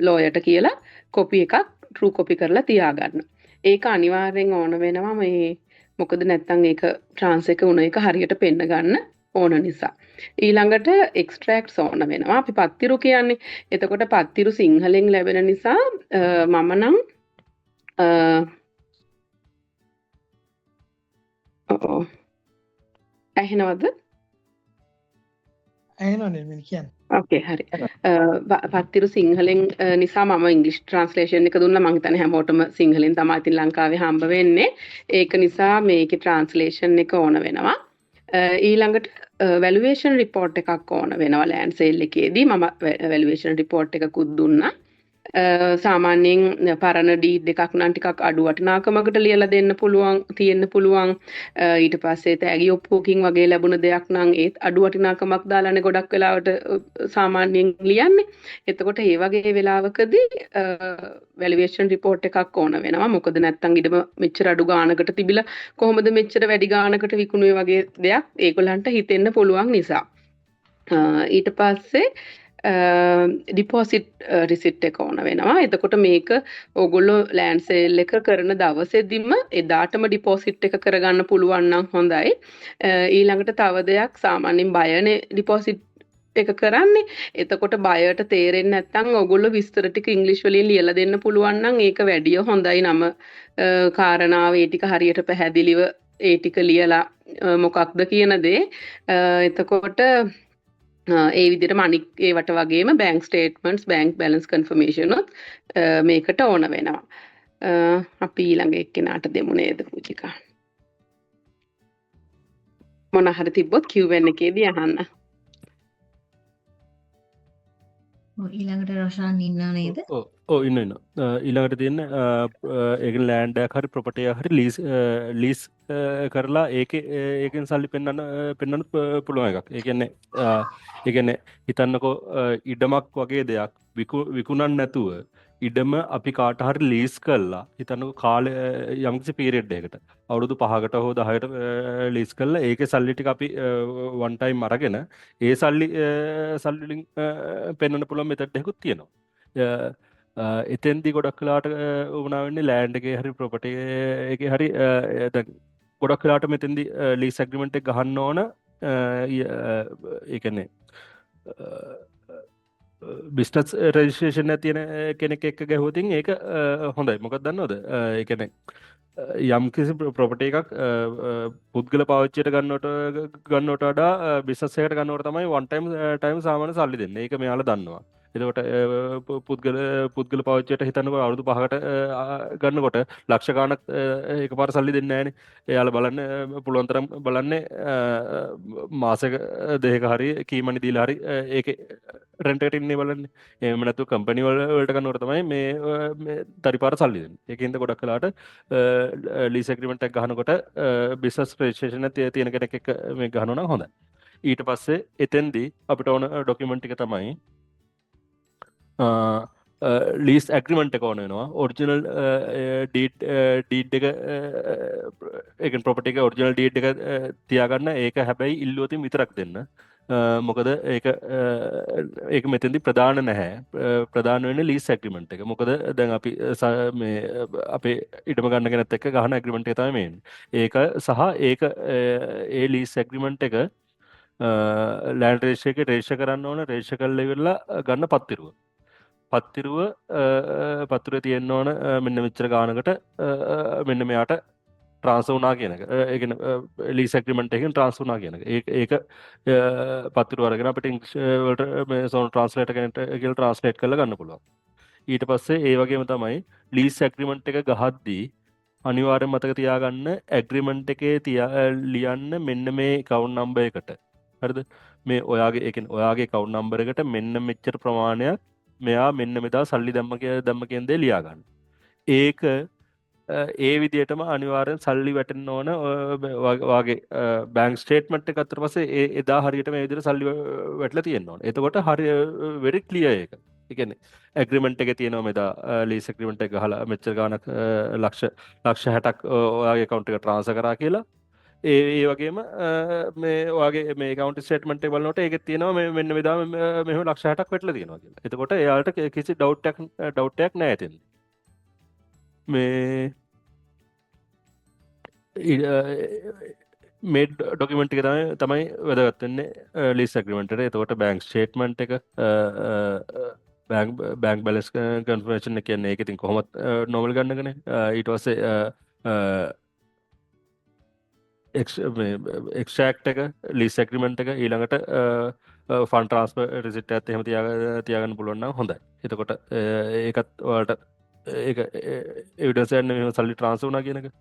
lawyer කියලා copy එකක් true copy කරලා තියාගන්න. ඒක අනිවාර්යෙන් ඕන වෙනවා මේ මොකද නැත්තම් ඒක trans එක උන එක හරියට පෙන්න ගන්න ඕන නිසා. ඊළඟට extracts ඕන වෙනවා. අපි පත්තිරු කියන්නේ. එතකොට පත්තිරු සිංහලෙන් ලැබෙන නිසා මම නම් ඇහෙනවද? ඇහෙනවනේ මම කියන්නේ. ඕකේ හරි. පත්තිරු සිංහලෙන් නිසා මම ඉංග්‍රීසි ට්‍රාන්ස්ලේෂන් එක දුන්නා. මම හිතන්නේ හැමෝටම සිංහලෙන් තමයි ඉතින් ලංකාවේ හම්බ වෙන්නේ. ඒක නිසා මේකේ ට්‍රාන්ස්ලේෂන් එක ඕන වෙනවා. ඊළඟට වැලුවේෂන් රිපෝට් එකක් ඕන වෙනවා ලෑන්ඩ් සේල් එකේදී. මම වැලුවේෂන් රිපෝට් එකකුත් දුන්නා. සාමාන්‍යයෙන් පරණ ඩීඩ් එකක් නම් ටිකක් අඩු වටිනාකමකට ලියලා දෙන්න පුළුවන් තියෙන්න පුළුවන්. ඊට පස්සේ තෑගි ඔප්පුවකින් වගේ ලැබුණ දෙයක් නම් ඒත් අඩු වටිනාකමක් දාලානේ ගොඩක් වෙලාවට සාමාන්‍යයෙන් ලියන්නේ. එතකොට මේ වගේ වෙලාවකදී වැලුවේෂන් රිපෝට් එකක් ඕන වෙනවා. මොකද නැත්තම් ඊටම මෙච්චර අඩු ගානකට තිබිලා කොහොමද මෙච්චර වැඩි ගානකට විකුණුවේ වගේ දෙයක් ඒගොල්ලන්ට හිතෙන්න පුළුවන් නිසා. ඊට පස්සේ ඩිපොසිට් රිසිට් එක ඕන වෙනවා. එතකොට මේක ඕගොල්ලෝ ලෑන්ඩ් සේල් එක කරන දවසේදීම එදාටම ඩිපොසිට් එක කරගන්න පුළුවන් නම් හොඳයි. ඊළඟට තව දෙයක් සාමාන්‍යයෙන් බයනේ ඩිපොසිට් එක කරන්නේ. එතකොට බයට තේරෙන්නේ නැත්නම් ඕගොල්ලෝ විස්තර ටික ඉංග්‍රීසි වලින් ලියලා දෙන්න පුළුවන් නම් ඒක වැඩිය හොඳයි. නම කාරණාව ඒ ටික හරියට පැහැදිලිව ඒ ටික ලියලා මොකක්ද කියන දේ. එතකොට ඒ විදිහටම අනික් ඒවට වගේම bank statements bank balance confirmation උත් මේකට ඕන වෙනවා. අපි ඊළඟ එක්කෙනාට දෙමු නේද පූජිකා? මොන හරි තිබ්බොත් Q&A එකේදී අහන්න. ඊළඟට රොෂාන් ඉන්නා නේද? ඔව් ඉන්න. ඊළඟට තියෙන ඒකෙන් ලෑන්ඩ් එකක් හරි ප්‍රොපර්ටි එකක් හරි ලීස් කරලා ඒකෙන් සල්ලි පෙන්වන්න පුළුවන් එකක්. ඒ කියන්නේ හිතන්නකෝ ඉඩමක් වගේ දෙයක් විකුණන්න නැතුව ඉඩම අපි කාට හරි ලීස් කරලා හිතන්නකෝ කාලය යම්කිසි පීරියඩ් එකකට අවුරුදු 5කට හෝ 10කට ලීස් කරලා ඒකේ සල්ලි ටික අපි වන් ටයිම් අරගෙන ඒ සල්ලි වලින් පෙන්වන්න පුළුවන් මෙතඩ් එකකුත් තියෙනවා. එතෙන්දී ගොඩක් වෙලාවට වුණා වෙන්නේ ලෑන්ඩ් එකේ හරි ප්‍රොපර්ටි එකේ හරි දැන් ගොඩක් වෙලාවට මෙතෙන්දී ලීස් ඇග්‍රීමන්ට් එක ගහන්න ඕන. ඒ කියන්නේ බිස්නස් රෙජිස්ට්‍රේෂන් එක තියෙන කෙනෙක් එක්ක ගැහුවොතින් ඒක හොඳයි. මොකක්ද දන්නවද? ඒ කියන්නේ යම් කිසි ප්‍රොපර්ටි එකක් පුද්ගල පාවිච්චියට ගන්නවට වඩා බිස්නස් එකකට ගන්නවට තමයි වන් ටයිම් සාමාන්‍ය සල්ලි දෙන්නේ. ඒක මෙයාලා දන්නවා. එතකොට පුද්ගල පාවිච්චියට හිතන්නකො අවුරුදු 5කට ගන්නකොට ලක්ෂ ගාණක් එකපාර සල්ලි දෙන්නේ නැහනේ. එයාලා බලන්න පුළුවන් තරම් බලන්නේ මාසෙක දෙකක හරි කීමනි දීලා හරි ඒකේ රෙන්ට් එකට ඉන්නේ බලන්නේ. එහෙම නැත්නම් කම්පැනි වලට ගන්නකොට තමයි මේ තරිපාර සල්ලි දෙන්නේ. ඒකෙන්ද ගොඩක් වෙලාවට ලීස් ඇග්‍රීමන්ට් එකක් ගහනකොට බිස්නස් රෙජිස්ට්‍රේෂන් එක තියෙන කෙනෙක් එක්ක මේ ගහනවා නම් හොඳයි. ඊට පස්සේ එතෙන්දී අපිට ඕන ඩොකියුමන්ට් එක තමයි ලීස් ඇග්‍රීමන්ට් එක ඕන වෙනවා. ඔරිජිනල් ඩීඩ් එක ඒකෙන් ප්‍රොපර්ටි එක ඔරිජිනල් ඩීඩ් එක තියාගන්න. ඒක හැබැයි ඉල්ලුවතින් විතරක් දෙන්න. මොකද ඒක මෙතෙන්දි ප්‍රධාන නැහැ. ප්‍රධාන වෙන්නේ ලීස් ඇග්‍රීමන්ට් එක. මොකද දැන් අපි මේ අපේ ඉඩම ගන්න කෙනෙක් එක්ක ගහන ඇග්‍රීමන්ට් එක තමයි මේ. ඒක සහ ඒක ඒ ලීස් ඇග්‍රීමන්ට් එක ලෑන්ඩ් රෙජිස්ටර් එකේ රෙජිස්ටර් කරන්න ඕන. රෙජිස්ටර් කරලා ඉවරලා ගන්න පත්තිරුව. පත්තිරුව තියෙන්න ඕන මෙන්න මෙච්චර ගානකට මෙන්න මෙයාට ට්‍රාන්ස්ෆර් වුණා කියන එක. ඒ කියන්නේ ලීස් ඇග්‍රීමන්ට් එකෙන් ට්‍රාන්ස්ෆර් වුණා කියන එක. ඒක පත්තිරුව අරගෙන අපිට ඉංග්‍රීසි වලට මේ සෝන් ට්‍රාන්ස්ලේටර් කෙනෙක්ට කියලා ට්‍රාන්ස්ලේට් කරලා ගන්න පුළුවන්. ඊට පස්සේ ඒ වගේම තමයි ලීස් ඇග්‍රීමන්ට් එක ගහද්දී අනිවාර්යෙන් මතක තියාගන්න ඇග්‍රීමන්ට් එකේ ලියන්න මෙන්න මේ account number එකට. හරිද? මේ ඔයාගේ ඒ කියන්නේ ඔයාගේ account number එකට මෙන්න මෙච්චර ප්‍රමාණයක් මෙයා මෙන්න මෙදා සල්ලි දැම්ම කියන දේ ලියා ගන්න. ඒක ඒ විදිහටම අනිවාර්යෙන් සල්ලි වැටෙන්න ඕන. වාගේ බැංක් ස්ටේට්මන්ට් එක අතර පස්සේ එදා හරියට මේ විදිහට සල්ලි වැටලා තියෙන්න ඕන. එතකොට හරි වෙරි ක්ලියර් ඒක. ඒ කියන්නේ ඇග්‍රීමන්ට් එකේ තියෙනවා මෙදා ලීස් ඇග්‍රීමන්ට් එක ගහලා මෙච්චර ගාණක් ලක්ෂ 60ක් ඔයාගේ account එකට ට්‍රාන්ස්ෆර් කරා කියලා. ඒ වගේම මේ ඔයාගේ මේ account statement එක බලනකොට ඒකේ තියෙනවා මෙන්න මෙදා මෙහෙම ලක්ෂ 60ක් වැටලා තියෙනවා කියලා. එතකොට එයාලට කිසි ඩවුට් එකක් නැහැ එතෙන්ද. මේ මේ ඩොකියුමන්ට් එක තමයි වැදගත් වෙන්නේ ලීස් ඇග්‍රීමන්ට් එකට. එතකොට බැංක් ස්ටේට්මන්ට් එක බැංක් බැලන්ස් කන්ෆර්මේෂන් එක කියන්නේ ඒක ඉතින් කොහොමද නෝමල් ගන්නකනේ. ඊට පස්සේ එක්ස්ට්‍රැක්ට් එක ලීස් ඇග්‍රීමන්ට් එක ඊළඟට ෆන්ඩ් ට්‍රාන්ස්ෆර් රිසිට් එකත් එහෙම තියාගන්න පුළුවන් නම් හොඳයි. එතකොට ඒකත් ඔයාලට ඒක එවිඩන්ස් එකක් නෙමෙයි සල්ලි ට්‍රාන්ස්ෆර් වුණා කියන එක.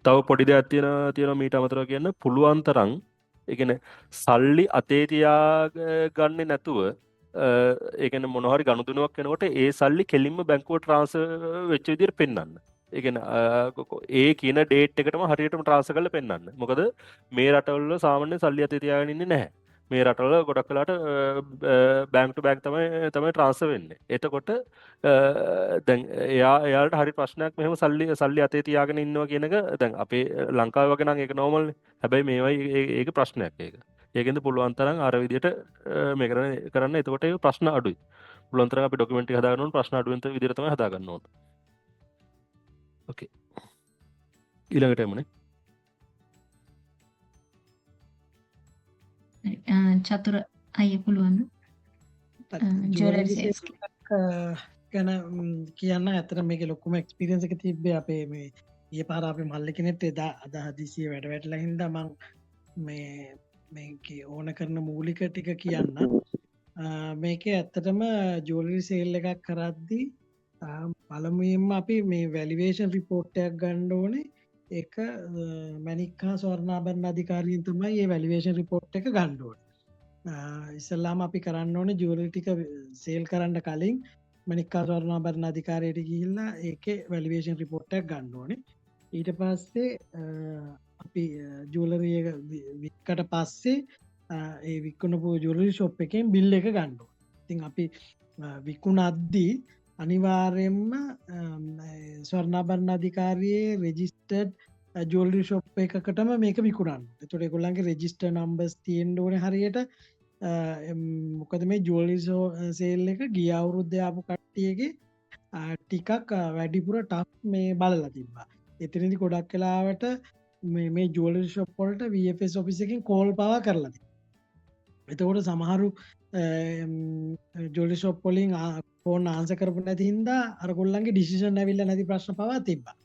තව පොඩි දෙයක් තියෙනවා මීට අමතරව කියන්න පුළුවන් තරම්. ඒ කියන්නේ සල්ලි අතේ තියාගන්නේ නැතුව ඒ කියන්නේ මොන හරි ගනුදෙනුවක් වෙනකොට ඒ සල්ලි කෙලින්ම බැංකුවට ට්‍රාන්ස්ෆර් වෙච්ච විදිහට පෙන්වන්න. ඒ කියන්නේ ඒ කියන ඩේට් එකටම හරියටම ට්‍රාන්ස්ෆර් කරලා පෙන්වන්න. මොකද මේ රටවල සාමාන්‍ය සල්ලි අතේ තියාගෙන ඉන්නේ නැහැ. මේ රටවල ගොඩක් වෙලාට බැංක් ටු බැංක් තමයි ට්‍රාන්ස්ෆර් වෙන්නේ. එතකොට දැන් එයාලට හරි ප්‍රශ්නයක් මෙහෙම සල්ලි අතේ තියාගෙන ඉන්නවා කියන එක. දැන් අපේ ලංකාවේ වගේ නම් ඒක නෝමල්නේ. හැබැයි මේවයි ඒක ප්‍රශ්නයක් ඒක. ඒකෙන්ද පුළුවන් තරම් අර විදියට මේ කරන්න. එතකොට ඒක ප්‍රශ්න අඩුයි. පුළුවන් තරම් අපි ඩොකියුමන්ට් එක හදාගන්න ඕන ප්‍රශ්න අඩු වෙන විදියට තමයි හදාගන්න ඕන. ඕකේ. ඊළඟට එමුනේ. චතුර අයිය පුළුවන්ද? ජුවලරි ගැන කියන්න. ඇත්තට මේකේ ලොකුම එක්ස්පීරියන්ස් එක තිබ්බේ අපේ මේ ඊයේ පාර අපේ මල්ලි කෙනෙක්ට එදා අද හදිසියෙ වැඩ වැටලා හින්දා මම මේකේ ඕන කරන මූලික ටික කියන්න. මේකේ ඇත්තටම ජුවලරි සේල් එකක් කරද්දී පළමුවෙන්ම අපි මේ වැලිවේෂන් රිපෝට් එකක් ගන්න ඕනේ. ඒක මැණික් හා ස්වර්ණාභරණ අධිකාරියෙන් තමයි මේ වැලිවේෂන් රිපෝට් එක ගන්න ඕනේ. ඉස්සෙල්ලාම අපි කරන්න ඕනේ ජුවලරි ටික සේල් කරන්න කලින් මැණික් හා ස්වර්ණාභරණ අධිකාරියට ගිහිල්ලා ඒකේ වැලිවේෂන් රිපෝට් එකක් ගන්න ඕනේ. ඊට පස්සේ අපි ජුවලරි එක වික්කට පස්සේ ඒ විකුණපු ජුවලරි ෂොප් එකෙන් බිල් එක ගන්න ඕනේ. ඉතින් අපි විකුණද්දී අනිවාර්යෙන්ම ස්වර්ණාභරණ අධිකාරියේ රෙජිස්ටර්ඩ් ජුවලරි ෂොප් එකකටම මේක විකුණන්න. එතකොට ඒගොල්ලන්ගේ රෙජිස්ටර් නම්බර්ස් තියෙන්න ඕනේ හරියට. මොකද මේ ජුවලරි සේල් එක ගිය අවුරුද්දේ ආපු කට්ටියගේ ටිකක් වැඩිපුර ටප් මේ බලලා තිබ්බා. එතනදි ගොඩක් වෙලාවට මේ ජුවලරි ෂොප් වලට VFS ඔෆිස් එකෙන් කෝල් පවා කරලා තිබ්බා. එතකොට සමහරු ජොලි ෂොප් වලින් ෆෝන් ආන්සර් කරපු නැති හින්දා අර ගොල්ලන්ගේ ඩිසිෂන් ඇවිල්ලා නැති ප්‍රශ්න පවා තිබ්බා.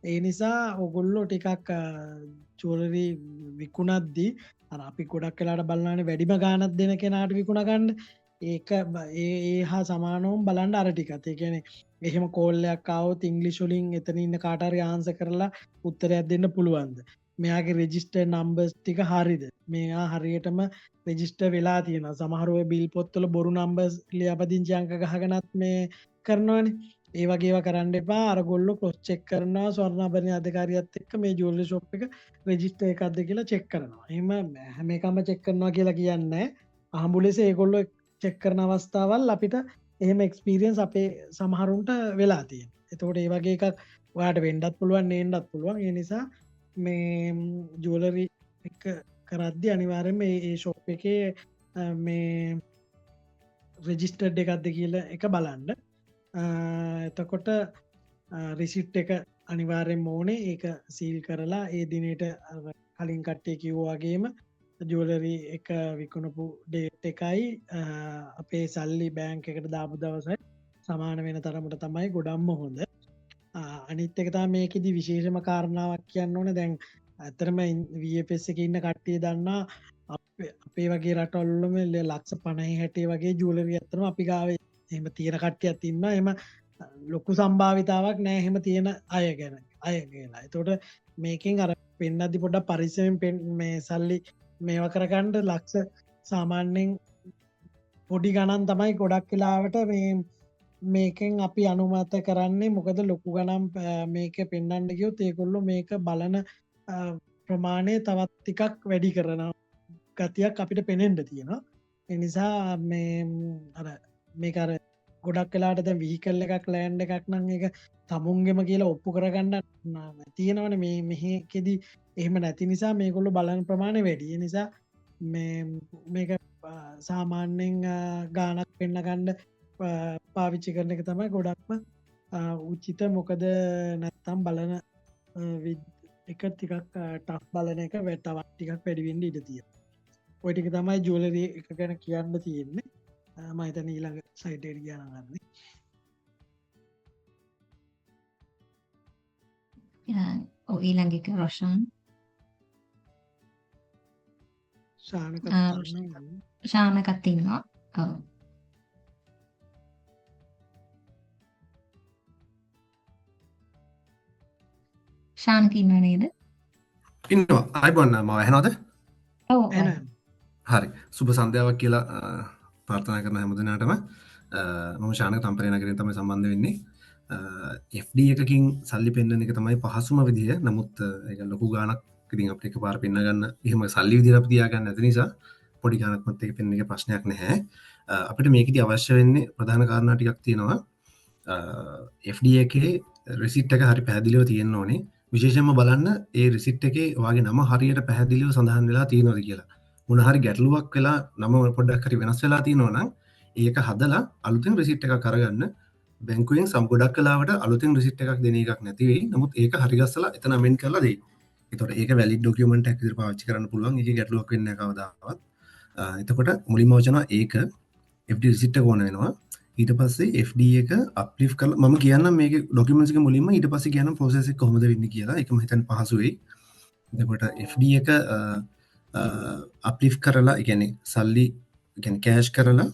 ඒ නිසා ඔගොල්ලෝ ටිකක් ජුවලරි විකුණද්දී අර අපි ගොඩක් වෙලාට බලනවානේ වැඩිම ගාණක් දෙන කෙනාට විකුණ ගන්න ඒක ඒ හා සමානවම බලන්න අර ටිකත්. ඒ කියන්නේ එහෙම කෝල් එකක් ආවොත් ඉංග්‍රීසි වලින් එතන ඉන්න කාට හරි ආන්සර් කරලා උත්තරයක් දෙන්න පුළුවන්ද? මෙයාගේ රෙජිස්ටර් නම්බර්ස් ටික හරිද? මෙයා හරියටම රෙජිස්ටර් වෙලා තියෙනවා. සමහර ඔය බිල් පොත්වල බොරු නම්බර්ස් ලියාපදිංචි අංක ගහගෙනත් මේ කරනවනේ. ඒ වගේ ඒවා කරන්න එපා. අර ගොල්ලෝ ක්‍රොස් චෙක් කරනවා ස්වර්ණාභරණ අධිකාරියත් එක්ක මේ ජුවලරි ෂොප් එක රෙජිස්ටර් එකක්ද කියලා චෙක් කරනවා. එහෙම හැම එකම චෙක් කරනවා කියලා කියන්නේ අහඹුලෙස ඒගොල්ලෝ චෙක් කරන අවස්ථාවල් අපිට එහෙම එක්ස්පීරියන්ස් අපේ සමහරුන්ට වෙලා තියෙනවා. එතකොට ඒ වගේ එකක් ඔයාට වෙන්නත් පුළුවන් නේන්නත් පුළුවන්. ඒ නිසා මේ ජුවලරි එක කරද්දි අනිවාර්යෙන්ම ඒ ෂොප් එකේ මේ රෙජිස්ටර්ඩ් එකක්ද කියලා එක බලන්න. එතකොට රිසිට් එක අනිවාර්යෙන් ඕනේ. ඒක සීල් කරලා ඒ දිනේට කලින් කට්ටිය කිව්වා වගේම ජුවලරි එක විකුණපු ඩේට් එකයි අපේ සල්ලි බෑන්ක් එකට දාපු දවසයි සමාන වෙන තරමට තමයි ගොඩක්ම හොඳ. අනිත් එක තමයි මේකෙදි විශේෂම කාරණාවක් කියන්න ඕනේ. දැන් ඇත්තටම VFS එකේ ඉන්න කට්ටිය දන්නා අපේ වගේ රටවල්වලම ලක්ෂ 50 60 වගේ ජුවලරි ඇත්තටම අපි ගාවේ එහෙම තියෙන කට්ටියක් ඉන්නවා. එහෙම ලොකු සම්භාවිතාවක් නෑ එහෙම තියෙන අය කියලා. එතකොට මේකෙන් අර පෙන්නද්දි පොඩ්ඩක් පරිස්සමෙන් මේ සල්ලි මේවා කරගන්න ලක්ෂ සාමාන්‍යයෙන් පොඩි ගණන් තමයි ගොඩක් වෙලාවට මේකෙන් අපි අනුමත කරන්නේ. මොකද ලොකු ගණන් මේක පෙන්වන්න ගියොත් ඒගොල්ලෝ මේක බලන ප්‍රමාණය තවත් ටිකක් වැඩි කරන ගතියක් අපිට පෙනෙන්න තියෙනවා. ඒ නිසා මේක අර ගොඩක් වෙලාට දැන් විහිකල් එකක් ලෑන්ඩ් එකක් නම් ඒක තමුන්ගෙම කියලා ඔප්පු කරගන්න තියෙනවනේ. මෙහෙකෙදි එහෙම නැති නිසා මේගොල්ලෝ බලන ප්‍රමාණය වැඩි. ඒ නිසා මේක සාමාන්‍යයෙන් ගාණක් පෙන්න ගන්න පාවිච්චි කරන එක තමයි ගොඩක්ම උචිත. මොකද නැත්තම් බලන එක ටිකක් ටෆ් බලන එක තවත් ටිකක් වැඩි වෙන්න ඉඩ තියෙනවා. ඔය ටික තමයි ජුවලරි එක ගැන කියන්න තියෙන්නේ. මම හිතන්නේ ඊළඟ සයිට් එකට ගියා නම් හරි. ඊළඟ එක රොෂන් ශානකත් ඉන්නවා. ඔව්. ශානක ඉන්නව නේද? ඉන්නවා. ආයිබෝන් මම ඇහෙනවද? ඔව්. හරි. සුබ සන්ධ්‍යාවක් කියලා ප්‍රාර්ථනා කරන හැමදෙනාටම. මම ශානක තම්පරේ නගරයෙන් තමයි සම්බන්ධ වෙන්නේ. FD එකකින් සල්ලි පෙන්නන එක තමයි පහසුම විදිය. නමුත් ඒක ලොකු ගාණක් ඉතින් අපිට එකපාර පෙන්න ගන්න එහෙම සල්ලි විදියට අපි තියාගන්න නැති නිසා පොඩි ගාණක්වත් එක පෙන්න එක ප්‍රශ්නයක් නැහැ. අපිට මේකෙදි අවශ්‍ය වෙන්නේ ප්‍රධාන කාරණා ටිකක් තියෙනවා. FD එකේ රිසිට් එක හරි පැහැදිලිව තියෙන්න ඕනේ. විශේෂයෙන්ම බලන්න ඒ රිසිට් එකේ ඔයාගේ නම හරියට පැහැදිලිව සඳහන් වෙලා තියෙනවද කියලා. මොන හරි ගැටලුවක් වෙලා නම පොඩ්ඩක් හරි වෙනස් වෙලා තියෙනවා නම් ඒක හදලා අලුතෙන් රිසිට් එකක් අරගන්න. බැංකුවෙන් ගොඩක් වෙලාවට අලුතෙන් රිසිට් එකක් දෙන එකක් නැති වෙයි. නමුත් ඒක හරි ගස්සලා එතන අමෙන්ඩ් කරලා දෙයි. ඒතකොට ඒක වැලිඩ් ඩොකියුමන්ට් එකක් විදිහට පාවිච්චි කරන්න පුළුවන්. ඒකේ ගැටලුවක් වෙන්නේ නැහැ කවදාවත්. එතකොට මුලින්ම වචනවා ඒක FD රිසිට් එක ඕන වෙනවා. ඊට පස්සේ FD එක අප්ලිෆ් කරලා මම කියන්නම් මේකේ ඩොකියුමන්ට්ස් එක මුලින්ම ඊට පස්සේ කියන්නම් ප්‍රොසෙස් එක කොහොමද වෙන්නේ කියලා. ඒක මම හිතන්නේ පහසු වෙයි. එතකොට FD එක අප්ලිෆ් කරලා ඒ කියන්නේ සල්ලි ඒ කියන්නේ කෑෂ් කරලා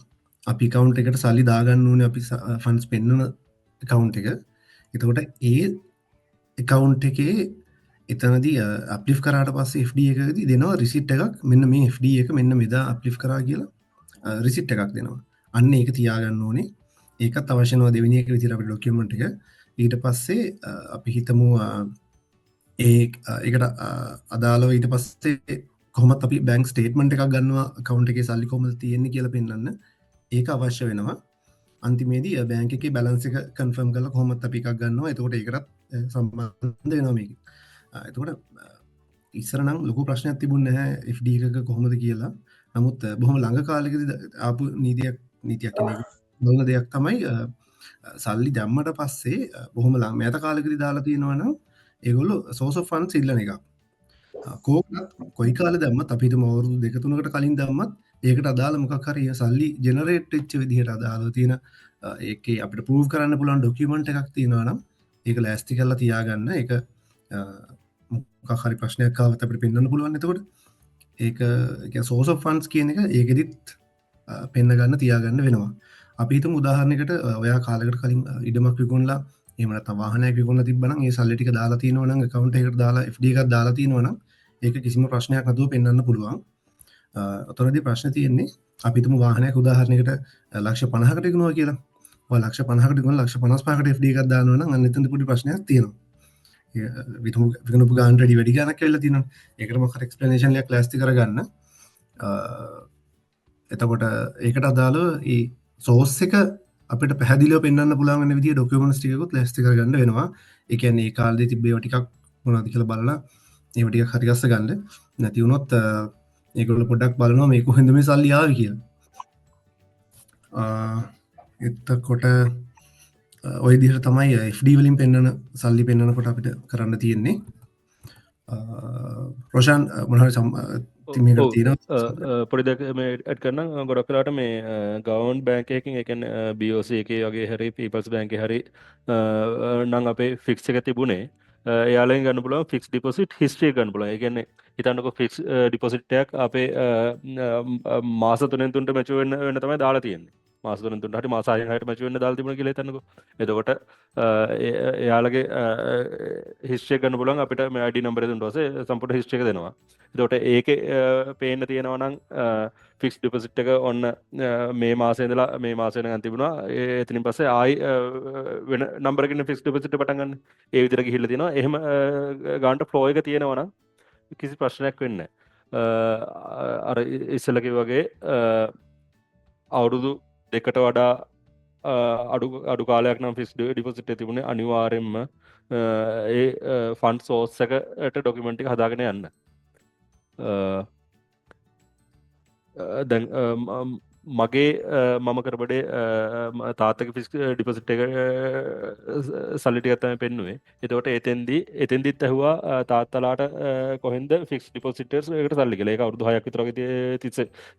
අපි account එකට සල්ලි දාගන්න ඕනේ අපි ෆන්ඩ්ස් පෙන්නන account එක. එතකොට ඒ account එකේ එතනදී අප්ලිෆ් කරාට පස්සේ FD එකකදී දෙනවා රිසිට් එකක්. මෙන්න මේ FD එක මෙන්න මෙදා අප්ලිෆ් කරා කියලා රිසිට් එකක් දෙනවා. අන්න ඒක තියාගන්න ඕනේ. ඒකත් අවශ්‍ය වෙනවා දෙවෙනි එක විදිහට අපේ ડોකියුමන්ට් එක. ඊට පස්සේ අපි හිතමු ඒකට අදාළව ඊට පස්සේ කොහොමත් අපි බැංක් ස්ටේට්මන්ට් එකක් ගන්නවා account එකේ සල්ලි කොහොමද තියෙන්නේ කියලා පෙන්වන්න. ඒක අවශ්‍ය වෙනවා. අන්තිමේදී බැංක් එකේ බැලන්ස් එක කන්ෆර්ම් කරලා කොහොමත් අපි එකක් ගන්නවා. එතකොට ඒකටත් සම්බන්ධ වෙනවා මේක. එතකොට ඉස්සර නම් ලොකු ප්‍රශ්නයක් තිබුණේ නැහැ FD එකක කොහොමද කියලා. නමුත් බොහොම ළඟ කාලෙකදී ආපු නීතියක් කියන්නේ බලන දෙයක් තමයි සල්ලි දැම්මට පස්සේ බොහොම මෑත කාලෙකදී දාලා තියෙනවා නම් ඒගොල්ලෝ source of funds ඉල්ලන එක. කොයි කාලේ දැම්මත් අපි හිතමු අවුරුදු 2-3කට කලින් දැම්මත් ඒකට අදාළ මොකක් හරි සල්ලි ජෙනරේට් වෙච්ච විදිහට අදාළව තියෙන ඒකේ අපිට ප්‍රූව් කරන්න පුළුවන් ඩොකියුමන්ට් එකක් තියෙනවා නම් ඒක ලෑස්ති කරලා තියාගන්න. ඒක මොකක් හරි ප්‍රශ්නයක් ආවත් අපිට පෙන්වන්න පුළුවන්. එතකොට ඒක සෝස් ඔෆ් ෆන්ඩ්ස් කියන එක ඒකෙදිත් පෙන්න ගන්න තියාගන්න වෙනවා. අපි හිතමු උදාහරණයකට ඔයා කාලයකට කලින් ඉඩමක් විකුණලා එහෙම නැත්නම් වාහනයක් විකුණලා තිබ්බනම් ඒ සල්ලි ටික දාලා තියෙනවා නම් account එකකට දාලා FD එකක් දාලා තියෙනවා නම් ඒක කිසිම ප්‍රශ්නයක් නැතුව පෙන්වන්න පුළුවන්. ඔතනදී ප්‍රශ්නේ තියෙන්නේ අපි හිතමු වාහනයක් උදාහරණයකට ලක්ෂ 50කට විකුණුවා කියලා. ඔය ලක්ෂ 50කට විකුණලා ලක්ෂ 55කට FD එකක් දානවා නම් අන්න එතනදී පොඩි ප්‍රශ්නයක් තියෙනවා. විකුණපු ගානට වැඩි ගානක් ඇවිල්ලා තියෙනවා. ඒකට මොකක් හරි එක්ස්ප්ලනේෂන් එකක් ලෑස්ති කරගන්න. එතකොට ඒකට අදාළව ඒ සෝස් එක අපිට පැහැදිලිව පෙන්වන්න පුළුවන් වෙන විදිහේ ඩොකියුමන්ට්ස් ටිකකුත් ලෑස්ති කරගන්න වෙනවා. ඒ කියන්නේ ඒ කාලේ තිබ්බ ඒවා ටිකක් මොනවද කියලා බලලා ඒවා ටිකක් හරි ගස්ස ගන්න. නැති වුණොත් ඒගොල්ලෝ පොඩ්ඩක් බලනවා මේ කොහෙන්ද මේ සල්ලි ආවේ කියලා. එතකොට ඔය විදිහට තමයි FD වලින් පෙන්වන සල්ලි පෙන්වනකොට අපිට කරන්න තියෙන්නේ. රොෂාන් මොනවද පොඩි දෙයක් මේ ඇඩ් කරන්න. ගොඩක් වෙලාවට මේ ගවර්න්මන්ට් බැංක් එකකින් ඒ කියන්නේ BOC එකේ වගේ හරි පීපල්ස් බැංකේ හරි නම් අපේ ෆික්ස් එක තිබුණේ එයාලෙන් ගන්න පුළුවන් ෆික්ස් ඩිපොසිට් හිස්ටරි ගන්න පුළුවන්. ඒ කියන්නේ හිතන්නකො ෆික්ස් ඩිපොසිට් එකක් අපේ මාස 3න් 3ට මැචුර් වෙන්න තමයි දාලා තියෙන්නේ. මාස 3න් 3ට හරි මාස 6න් 6ට මැචුර් වෙන්න දාලා තිබුණා කියලා හිතන්නකො. එතකොට එයාලගේ හිස්ටරි එක ගන්න පුළුවන් අපිට මේ ID නම්බර් එක දුන්නා පස්සේ සම්පූර්ණ හිස්ටරි එක දෙනවා. එතකොට ඒකේ පේන්න තියෙනවා නම් ෆික්ස් ඩිපොසිට් එක ඔන්න මේ මාසේ ඉඳලා මේ මාසේ වෙනකන් තිබුණා. එතනින් පස්සේ ආයි වෙන නම්බර් එකකින් ෆික්ස් ඩිපොසිට් එක පටන් ගන්න. ඒ විදිහට ගිහිල්ලා තියෙනවා. එහෙම ගානට ෆ්ලෝ එක තියෙනවා නම් කිසි ප්‍රශ්නයක් වෙන්නේ නැහැ. අර ඉස්සෙල්ලා කිව්වා වගේ අවුරුදු 2කට වඩා අඩු කාලයක් නම් ෆික්ස් ඩිපොසිට් එක තිබුණේ අනිවාර්යෙන්ම ඒ ෆන්ඩ් සෝස් එකට ඩොකියුමන්ට් එක හදාගෙන යන්න. දැන් මගේ මම කරබඩේ තාත්තගේ ෆික්ස් ඩිපොසිට් එක සල්ලි ටිකක් තමයි පෙන්නුවේ. එතකොට එතෙන්දිත් ඇහුවා තාත්තලාට කොහෙන්ද ෆික්ස් ඩිපොසිට් එකට සල්ලි කියලා. ඒක අවුරුදු 6ක් විතර වගේ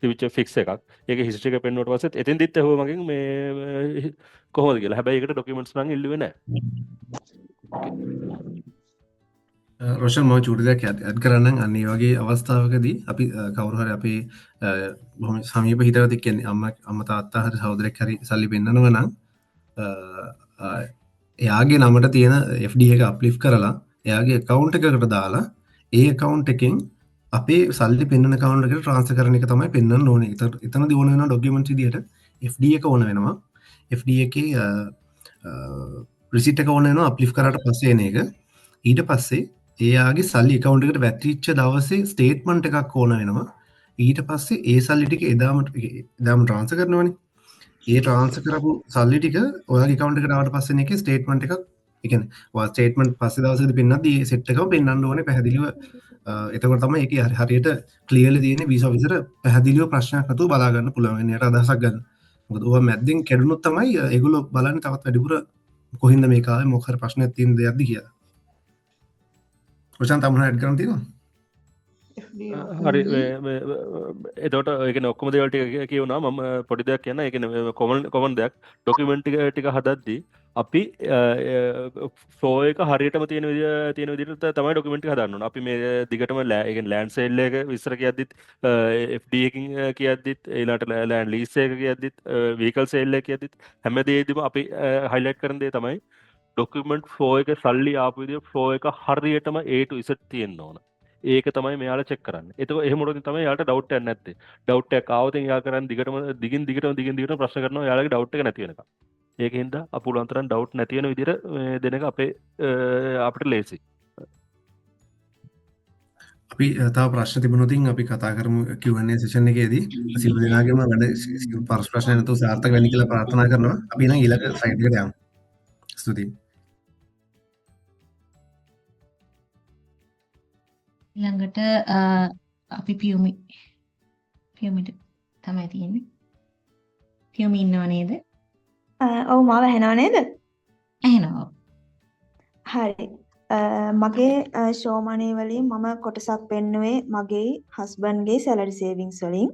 තිබිච්ච ෆික්ස් එකක්. ඒකේ හිස්ටරි එක පෙන්නුවට පස්සෙත් එතෙන්දිත් ඇහුවා මගෙන් මේ කොහොමද කියලා. හැබැයි ඒකට ඩොකියුමන්ට්ස් නම් ඉල්ලුවේ නැහැ. රොෂන් මම චූටි දෙයක් ඇඩ් කරන්නම්. අන්න ඒ වගේ අවස්ථාවකදී අපි කවුරු හරි අපේ බොහොම සමීප හිතවතෙක් කියන්නේ අම්මා තාත්තා හරි සහෝදරයෙක් හරි සල්ලි පෙන්නනවා නම් එයාගේ නමට තියෙන FD එක අප්ලිෆ්ට් කරලා එයාගේ account එකකට දාලා ඒ account එකෙන් අපේ සල්ලි පෙන්නන account එකට transfer කරන එක තමයි පෙන්වන්න ඕනේ. එතනදී ඕන වෙනවා document විදියට FD එක ඕන වෙනවා. FD එකේ receipt එක ඕන වෙනවා අප්ලිෆ්ට් කරාට පස්සේ එන එක. ඊට පස්සේ එයාගේ සල්ලි account එකට වැටිච්ච දවසේ ස්ටේට්මන්ට් එකක් ඕන වෙනවා. ඊට පස්සේ ඒ සල්ලි ටික එදාම ට්‍රාන්ස්ෆර් කරනවනේ. ඒ ට්‍රාන්ස්ෆර් කරපු සල්ලි ටික ඔයාගේ account එකට ආවට පස්සේ එකේ ස්ටේට්මන්ට් එකක්, ඒ කියන්නේ ඔයා ස්ටේට්මන්ට් පස්සේ දවසේදී පෙන්නද්දී ඒ සෙට් එකම පෙන්වන්න ඕනේ පැහැදිලිව. එතකොට තමයි ඒකේ හරියට ක්ලියර්ලි තියෙන්නේ වීසා ඔෆිසර් පැහැදිලිව ප්‍රශ්නයක් නැතුව බලා ගන්න පුළුවන් වෙන්නේ. යට අදහසක් ගන්න. මොකද ඔයා මැද්දෙන් කැඩුනොත් තමයි ඒගොල්ලෝ බලන්නේ තවත් වැඩිපුර කොහින්ද මේක ආවේ මොකක් හරි ප්‍රශ්නයක් තියෙන දෙයක්ද කියලා. රොෂාන් තමන ඇඩ් කරන්න තියෙනවා? හරි එතකොට ඒ කියන්නේ ඔක්කොම දේවල් ටික කියුණා. මම පොඩි දෙයක් කියන්න. ඒ කියන්නේ කොමන් දෙයක් ඩොකියුමන්ට් ටික හදද්දී අපි ෆ්ලෝ එක හරියටම තියෙන විදිහට තමයි ඩොකියුමන්ට් එක හදන්න ඕන. අපි මේ දිගටම ඒ කියන්නේ ලෑන්ඩ් සේල් එක විස්තර කියද්දිත් FD එකකින් කියද්දිත් ඊළාට ලෑන්ඩ් ලීස් එක කියද්දිත් වෙහිකල් සේල් එක කියද්දිත් හැම දෙයකදීම අපි හයිලයිට් කරන දේ තමයි ඩොකියුමන්ට් ෆ්ලෝ එක සල්ලි ආපු විදිහ ෆ්ලෝ එක හරියටම A to Z තියෙන්න ඕන. ඒක තමයි මෙයාලා චෙක් කරන්නේ. එතකොට එහෙම උනොත් තමයි යාළුවට ඩවුට් එකක් නැත්තේ. ඩවුට් එකක් ආවොත් එයා කරන්නේ දිගින් දිගටම ප්‍රශ්න කරනවා යාළුවගේ ඩවුට් එක නැති වෙනකම්. ඒකින්ද අපුලුවන් තරම් ඩවුට් නැති වෙන විදිහට දෙන එක අපිට ලේසි. අපි තව ප්‍රශ්න තිබුණොත් අපි කතා කරමු Q&A සෙෂන් එකේදී. සියලු දෙනාගේම වැඩ ප්‍රශ්න නැතුව සාර්ථක වෙන්න කියලා ප්‍රාර්ථනා කරනවා. අපි නම් ඊළඟ ස්ලයිඩ් එකට යමු. ස්තුතියි. ඊළඟට අපි පියුමිට තමයි තියෙන්නේ. පියුමි ඉන්නව නේද? ඔව් මාව ඇහෙනව නේද? ඇහෙනවා. හරි. මගේ ෂෝ මනී වලින් මම කොටසක් පෙන්නුවේ මගේ හස්බන්ඩ්ගේ සැලරි සේවිංස් වලින්.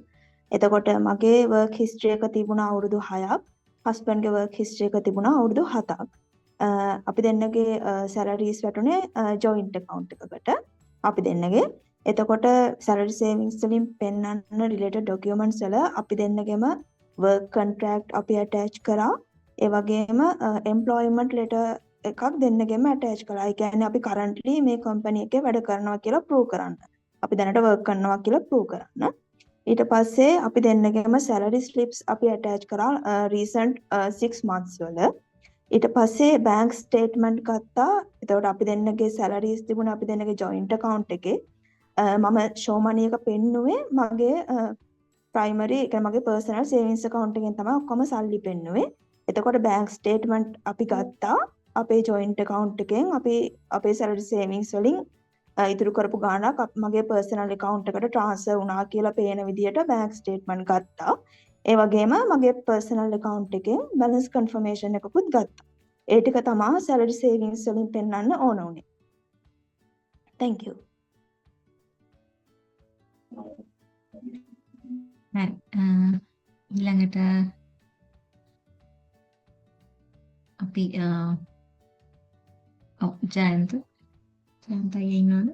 එතකොට මගේ work history එක තිබුණා අවුරුදු 6ක්. husband ගේ work history එක තිබුණා අවුරුදු 7ක්. අපි දෙන්නගේ salaries වැටුනේ joint account එකකට. අපි දෙන්නගේ. එතකොට salary savings වලින් පෙන්නන්න related documents වල අපි දෙන්නගෙම work contract අපි attach කරා. ඒ වගේම employment letter එකක් දෙන්නගෙම attach කරා. ඒ කියන්නේ අපි currently මේ company එකේ වැඩ කරනවා කියලා prove කරන්න. අපි දැනට work කරනවා කියලා prove කරන්න. ඊට පස්සේ අපි දෙන්නගෙම salary slips අපි attach කරා recent 6 months වල. ඊට පස්සේ bank statement ගත්තා. එතකොට අපි දෙන්නගේ salaries තිබුණා අපි දෙන්නගේ joint account එකේ. මම show money එක පෙන්නුවේ මගේ primary ඒ කියන්නේ මගේ personal savings account එකෙන් තමයි ඔක්කොම සල්ලි පෙන්නුවේ. එතකොට bank statement අපි ගත්තා අපේ joint account එකෙන් අපි අපේ salary savings වලින් ඉතුරු කරපු ගාණක් මගේ personal account එකට transfer වුණා කියලා පේන විදිහට bank statement ගත්තා. ඒ වගේම මගේ personal account එකෙන් balance confirmation එකකුත් ගත්තා. ඒ ටික තමයි salary savings වලින් පෙන්වන්න ඕන උනේ. Thank you. හරි. ඊළඟට අපි ජයන්ත අයියා ඉන්නවද?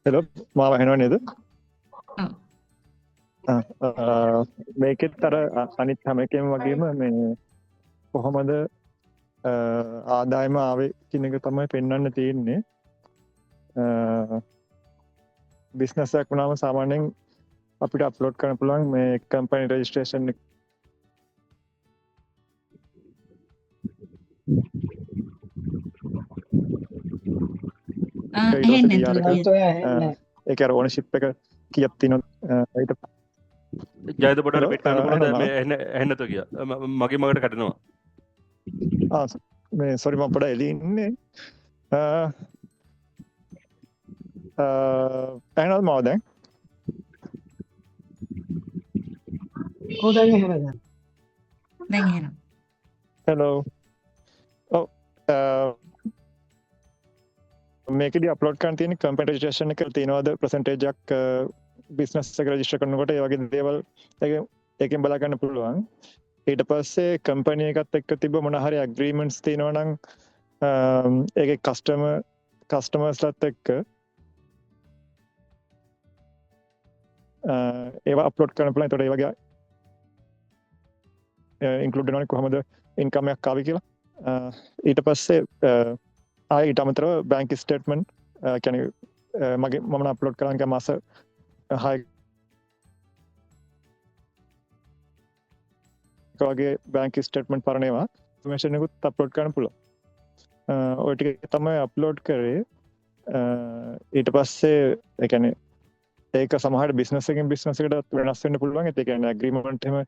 හෙලෝ මාව ඇහෙනව නේද? ඔව්. මේකෙත් අර අනිත් හැම එකෙම වගේම මේ කොහොමද ආදායම ආවේ කියන එක තමයි පෙන්වන්න තියෙන්නේ. බිස්නස් එකක් වුණාම සාමාන්‍යයෙන් අපිට අප්ලෝඩ් කරන්න පුළුවන් මේ කම්පැනි රෙජිස්ට්‍රේෂන් එක. ඒක අර ඕනර්ෂිප් එක කීයක් තියෙනවද ඊට ජයද පොඩ්ඩක් රිපීට් කරන්න පුළුවන්ද? මේ ඇහෙන්න නැතුව ගියා. මගේ මගට කඩනවා. මේ සෝරි මම පොඩ්ඩක් එළියේ ඉන්නේ. ඇහෙනවද මාව දැන්? ඔව් දැන් ඇහෙනවා. දැන් එහෙනම්. හෙලෝ. ඔව් මේකදී අප්ලෝඩ් කරන්න තියෙන කම්පැනි රෙජිස්ට්‍රේෂන් එක තියෙනවද percentage එකක් බිස්නස් එක රෙජිස්ටර් කරනකොට ඒ වගේ දේවල් ඒකෙන් බලා ගන්න පුළුවන්. ඊට පස්සේ කම්පැනි එකත් එක්ක තිබ්බ මොන හරි ඇග්‍රීමන්ට්ස් තියෙනවා නම් ඒකේ කස්ටමර්ස්ලත් එක්ක ඒවා අප්ලෝඩ් කරන්න පුළුවන්. ඒතකොට ඒ වගේ ඉන්ක්ලූඩ් වෙනවනේ කොහමද ඉන්කම් එකක් ආවේ කියලා. ඊට පස්සේ ඊට අමතරව බැංක් ස්ටේට්මන්ට් කියන්නේ මම අප්ලෝඩ් කරන්න මාස 6 වගේ බැංක් ස්ටේට්මන්ට් පරණේවා ඉන්ෆර්මේෂන් එකකුත් අප්ලෝඩ් කරන්න පුළුවන්. ඔය ටික තමයි අප්ලෝඩ් කරේ. ඊට පස්සේ ඒ කියන්නේ ඒක සමහර බිස්නස් එකකින් බිස්නස් එකට වෙනස් වෙන්න පුළුවන්. ඒ කියන්නේ ඇග්‍රීමන්ට් එහෙම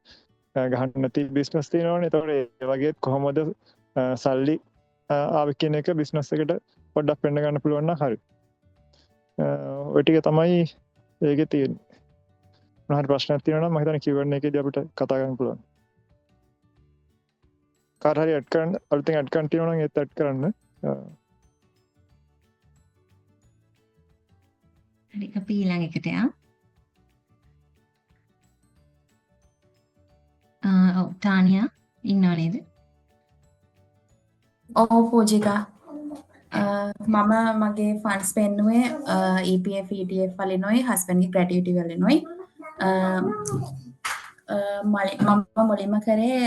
ගහන්න නැති බිස්නස් තියෙනවනේ. ඒතකොට ඒ වගේ කොහොමද සල්ලි ආවේ කියන එක බිස්නස් එකට පොඩ්ඩක් වෙන්න ගන්න පුළුවන් නම් හරි. ඔය ටික තමයි ඒකේ තියෙන්නේ. මොනවා හරි ප්‍රශ්නයක් තියෙනවා නම් මම හිතන්නේ Q&A එකේදී අපිට කතා කරන්න පුළුවන්. කාට හරි ඇඩ් කරන්න අලුතෙන් ඇඩ් කරන්න තියෙනවා නම් ඒත් ඇඩ් කරන්න. හරි අපි ඊළඟ එකට යමු. ඔව් තානියා ඉන්නව නේද? ඔව් පූජිකා. මම මගේ ෆන්ඩ්ස් පෙන්නුවේ EPF ETF වලිනුයි හස්බන්ඩ්ගේ ග්‍රැටියුටි වලිනුයි. මම මුලින්ම කරේ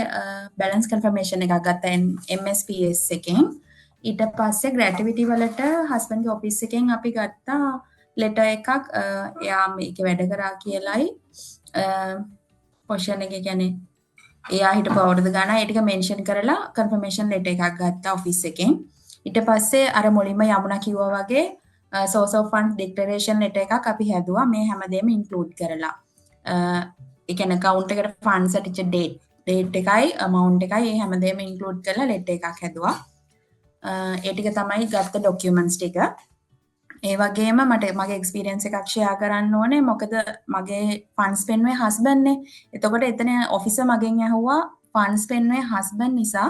බැලන්ස් කන්ෆර්මේෂන් එකක් ගත්තා MSPS එකෙන්. ඊට පස්සේ ග්‍රැටියුටි වලට හස්බන්ඩ්ගේ ඔෆිස් එකෙන් අපි ගත්තා ලෙටර් එකක්. එයා මේක වැඩ කරා කියලායි පොෂන් එක කියන්නේ එයා හිටපු අවුරුදු ගානක් ඒ ටික මෙන්ෂන් කරලා කන්ෆර්මේෂන් ලෙටර් එකක් ගත්තා ඔෆිස් එකෙන්. ඊට පස්සේ අර මුලින්ම යමුණා කිව්වා වගේ source of funds declaration letter එකක් අපි හැදුවා මේ හැමදේම include කරලා. ඒ කියන්නේ account එකට funds ඇටිච්ච date එකයි amount එකයි මේ හැමදේම include කරලා letter එකක් හැදුවා. ඒ ටික තමයි ගත්ත documents ටික. ඒ වගේම මට මගේ experience එකක් share කරන්න ඕනේ. මොකද මගේ funds පෙන්නුවේ husband නේ. එතකොට එතන officer මගෙන් ඇහුවා funds පෙන්නුවේ husband නිසා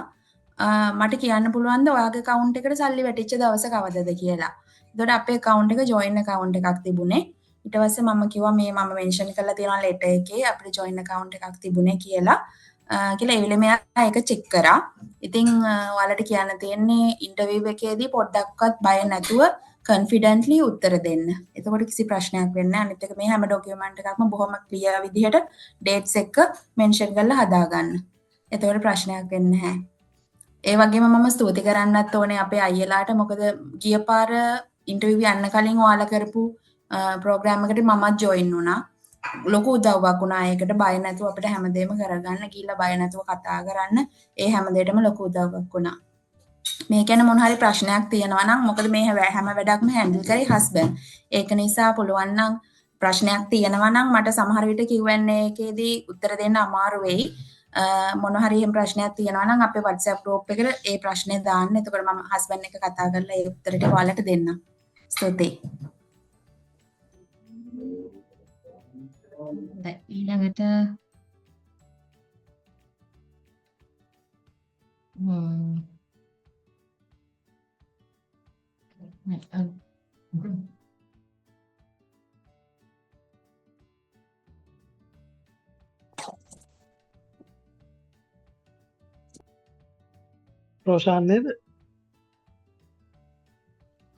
මට කියන්න පුළුවන්ද ඔයාගේ account එකට සල්ලි වැටිච්ච දවස කවදද කියලා. එතකොට අපේ account එක joint account එකක් තිබුණේ. ඊට පස්සේ මම කිව්වා මේ මම මෙන්ෂන් කරලා තියෙනවා ලෙටර් එකේ අපිට ජොයින් account එකක් තිබුණේ කියලා. කියලා ඒ වෙලේ මෙයා ඒක චෙක් කරා. ඉතින් ඔයාලට කියන්න තියෙන්නේ ඉන්ටර්විව් එකේදී පොඩ්ඩක්වත් බය නැතුව confidently උත්තර දෙන්න. එතකොට කිසි ප්‍රශ්නයක් වෙන්නේ නැහැ. අනිත් එක මේ හැම ડોකියුමන්ට් එකක්ම බොහොම ක්ලියර් විදිහට dates එක මෙන්ෂන් කරලා හදාගන්න. එතකොට ප්‍රශ්නයක් වෙන්නේ නැහැ. ඒ වගේම මම ස්තුති කරන්නත් ඕනේ අපේ අයියලාට. මොකද ගිය පාර ඉන්ටර්විව් යන්න කලින් ඔයාලා කරපු ප්‍රෝග්‍රෑම් එකට මමත් ජොයින් වුණා. ලොකු උදව්වක් වුණා. ඒකට බය නැතුව අපිට හැමදේම කරගන්න, ගිහිල්ලා බය නැතුව කතා කරන්න. ඒ හැමදේටම ලොකු උදව්වක් වුණා. මේ ගැන මොන හරි ප්‍රශ්නයක් තියෙනවා නම් මොකද මේ හැම වැඩක්ම හැන්ඩල් කරේ හස්බන්ඩ්. ඒක නිසා පුළුවන් නම් ප්‍රශ්නයක් තියෙනවා නම් මට සමහර විට Q&A එකේදී උත්තර දෙන්න අමාරු වෙයි. මොන හරි එහෙම ප්‍රශ්නයක් තියෙනවා නම් අපේ WhatsApp group එකට ඒ ප්‍රශ්නේ දාන්න. එතකොට මම හස්බන්ඩ් එක කතා කරලා ඒ උත්තර ටික ඔයාලට දෙන්නම්. ස්තුතියි. ඊළඟට රෝෂාන් නේද?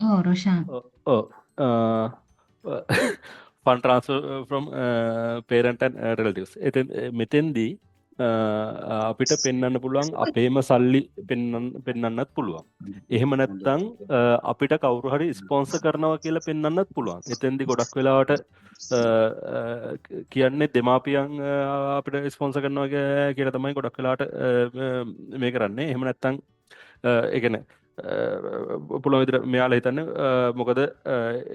Roshan fund transfer from parent and relatives. මෙතෙන්දී අපිට පෙන්වන්න පුළුවන් අපේම සල්ලි පෙන්වන්නත් පුළුවන්. එහෙම නැත්නම් අපිට කවුරු හරි ස්පොන්සර් කරනවා කියලා පෙන්වන්නත් පුළුවන්. එතෙන්දී ගොඩක් වෙලාවට කියන්නේ දෙමාපියන් අපිට ස්පොන්සර් කරනවා කියලා තමයි ගොඩක් වෙලාවට මේ කරන්නේ. එහෙම නැත්නම් ඒ කියන්නේ පුළුවන් විදිහට මෙයාලා හිතන්නේ මොකද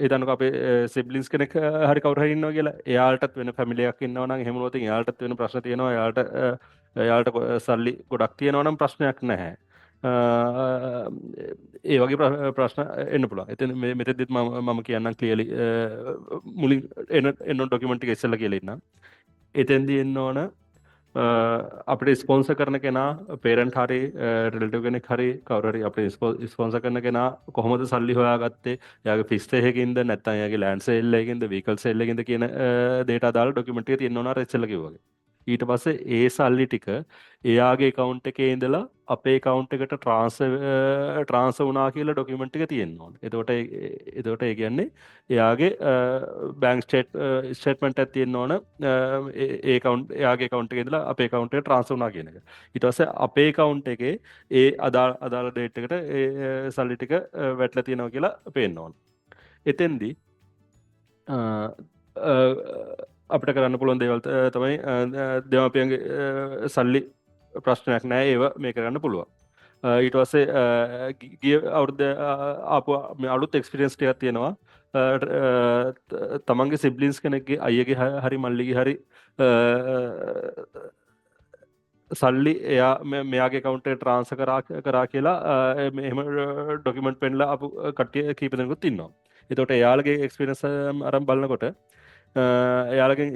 හිතන්නකෝ අපේ සිබ්ලින්ස් කෙනෙක් හරි කවුරු හරි ඉන්නවා කියලා එයාලටත් වෙන ෆැමිලි එකක් ඉන්නවා නම් එහෙම වුණොත් එයාලටත් වෙන ප්‍රශ්න තියෙනවා එයාලට සල්ලි ගොඩක් තියෙනවා නම් ප්‍රශ්නයක් නැහැ. ඒ වගේ ප්‍රශ්න එන්න පුළුවන්. එතන මෙතෙන්දිත් මම කියන්නම් ක්ලියර්ලි මුලින් එන ડોකියුමන්ට් එක ඉස්සෙල්ලා කියලා ඉන්නම්. එතෙන්දී එන්න ඕන අපිට ස්පොන්සර් කරන කෙනා පේරන්ට් හරි රිලේටිව් කෙනෙක් හරි කවුරු හරි අපිට ස්පොන්සර් කරන කෙනා කොහොමද සල්ලි හොයාගත්තේ? එයාගේ ෆික්ස් එකකින්ද නැත්නම් එයාගේ ලෑන්ඩ් සේල් එකකින්ද වීකල් සේල් එකකින්ද කියන දේට අදාළ ડોකියුමන්ට් එක තියෙන්න ඕන අර ඉස්සෙල්ලා කිව්වා වගේ. ඊට පස්සේ ඒ සල්ලි ටික එයාගේ account එකේ ඉඳලා අපේ account එකට transfer වුණා කියලා ડોකියුමන්ට් එක තියෙන්න ඕන. එතකොට ඒ කියන්නේ එයාගේ bank statement එකක් තියෙන්න ඕන. ඒ account එයාගේ account එකේ ඉඳලා අපේ account එකට transfer වුණා කියන එක. ඊට පස්සේ අපේ account එකේ ඒ අදාළ date එකට ඒ සල්ලි ටික වැටලා තියෙනවා කියලා පේන්න ඕන. එතෙන්දී අපිට කරන්න පුළුවන් දේවල් තමයි දෙමාපියන්ගේ සල්ලි ප්‍රශ්නයක් නැහැ ඒව මේ කරන්න පුළුවන්. ඊට පස්සේ ගිය අවුරුද්ද ආපු අලුත් එක්ස්පීරියන්ස් ටිකක් තියෙනවා. තමන්ගේ සිබ්ලින්ස් කෙනෙක්ගේ අයියගේ හරි මල්ලිගේ හරි සල්ලි එයා මෙයාගේ account එකට transfer කරා කියලා එහෙම ડોකියුමන්ට් පෙන්නලා අපු කට්ටිය කීප දෙනෙකුත් ඉන්නවා. එතකොට එයාලගේ එක්ස්පීරියන්ස් අරන් බලනකොට එයාලගෙන්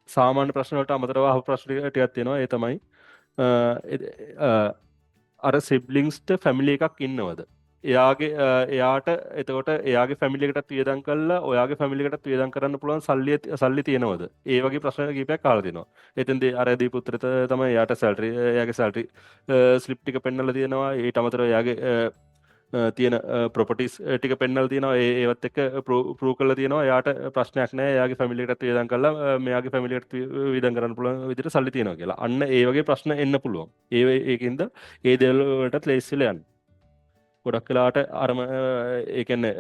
සාමාන්‍ය ප්‍රශ්න වලට අමතරව අහපු ප්‍රශ්න ටිකක් තියෙනවා. ඒ තමයි අර සිබ්ලින්ස්ට ෆැමිලි එකක් ඉන්නවද? එයාට එතකොට එයාගේ ෆැමිලි එකටත් වියදම් කළා ඔයාගේ ෆැමිලි එකටත් වියදම් කරන්න පුළුවන් සල්ලි තියෙනවද? ඒ වගේ ප්‍රශ්න කිහිපයක් අහලා තිනවා. එතෙන්දී අර දීපු උත්තරය තමයි එයාට එයාගේ සැලරි ස්ලිප් ටික පෙන්නලා තියෙනවා. ඊට අමතරව එයාගේ තියෙන ප්‍රොපර්ටිස් ටික පෙන්නලා තියෙනවා. ඒවත් එක්ක ප්‍රූව් කරලා තියෙනවා. එයාට ප්‍රශ්නයක් නැහැ. එයාගේ ෆැමිලි එකටත් වියදම් කළා මෙයාගේ ෆැමිලි එකට වියදම් කරන්න පුළුවන් විදිහට සල්ලි තියෙනවා කියලා. අන්න ඒ වගේ ප්‍රශ්න එන්න පුළුවන්. ඒකින්ද ඒ දේවල් වලටත් ලේසිලා යන්න. ගොඩක් වෙලාවට අරම ඒ කියන්නේ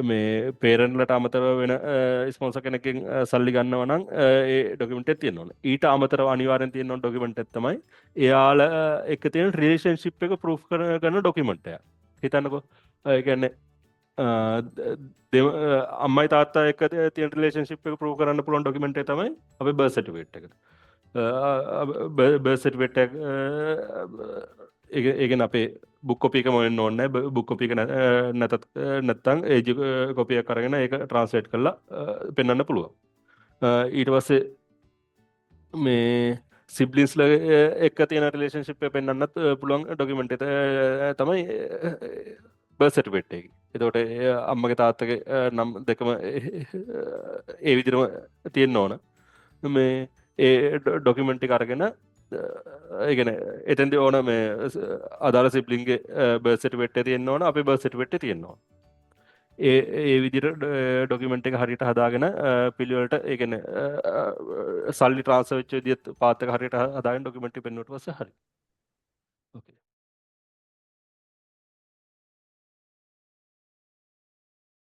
මේ පේරන්ට්ලට අමතරව වෙන ස්පොන්සර් කෙනෙක්ගෙන් සල්ලි ගන්නවා නම් ඒ ડોකියුමන්ට් එක තියෙන්න ඕන. ඊට අමතරව අනිවාර්යෙන් තියෙන්න ඕන ડોකියුමන්ට් එක තමයි එයාලා එක්ක තියෙන රිලේෂන්ෂිප් එක ප්‍රූෆ් කරන ડોකියුමන්ට් එක. හිතන්නකෝ ඒ කියන්නේ අම්මයි තාත්තා එක්ක තියෙන රිලේෂන්ෂිප් එක ප්‍රූව් කරන්න පුළුවන් ડોකියුමන්ට් එක තමයි අපේ බර්ත් සර්ටිෆිකේට් එක. බර්ත් සර්ටිෆිකේට් එක ඒකෙන් අපේ බුක් කොපි එක මොනෙන්න ඕනේ නැහැ. බුක් කොපි එක නැත්තම් ඒජ් කොපි එකක් අරගෙන ඒක ට්‍රාන්ස්ලේට් කරලා පෙන්වන්න පුළුවන්. ඊට පස්සේ මේ සිබ්ලින්ස්ලා එක්ක තියෙන රිලේෂන්ෂිප් එක පෙන්වන්නත් පුළුවන් ડોකියුමන්ට් එක තමයි බර්ත් සර්ටිෆිකේට් එක. එතකොට අම්මගේ තාත්තගේ නම් දෙකම ඒ විදිහම තියෙන්න ඕන. මේ ඒ ඩොකියුමන්ට් ටික අරගෙන ඒ කියන්නේ එතෙන්දී ඕන මේ අදාළ සිබ්ලින්ගේ බර්ත් සර්ටිෆිකේට් එක තියෙන්න ඕන, අපේ බර්ත් සර්ටිෆිකේට් එක තියෙන්න ඕන. ඒ විදිහට ඩොකියුමන්ට් එක හරියට හදාගෙන පිළිවෙලට ඒ කියන්නේ සල්ලි ට්‍රාන්ස්ෆර් වෙච්ච විදිහත් පාත් එක හරියට හදාගෙන ඩොකියුමන්ට් එක පෙන්නුවට පස්සේ හරි.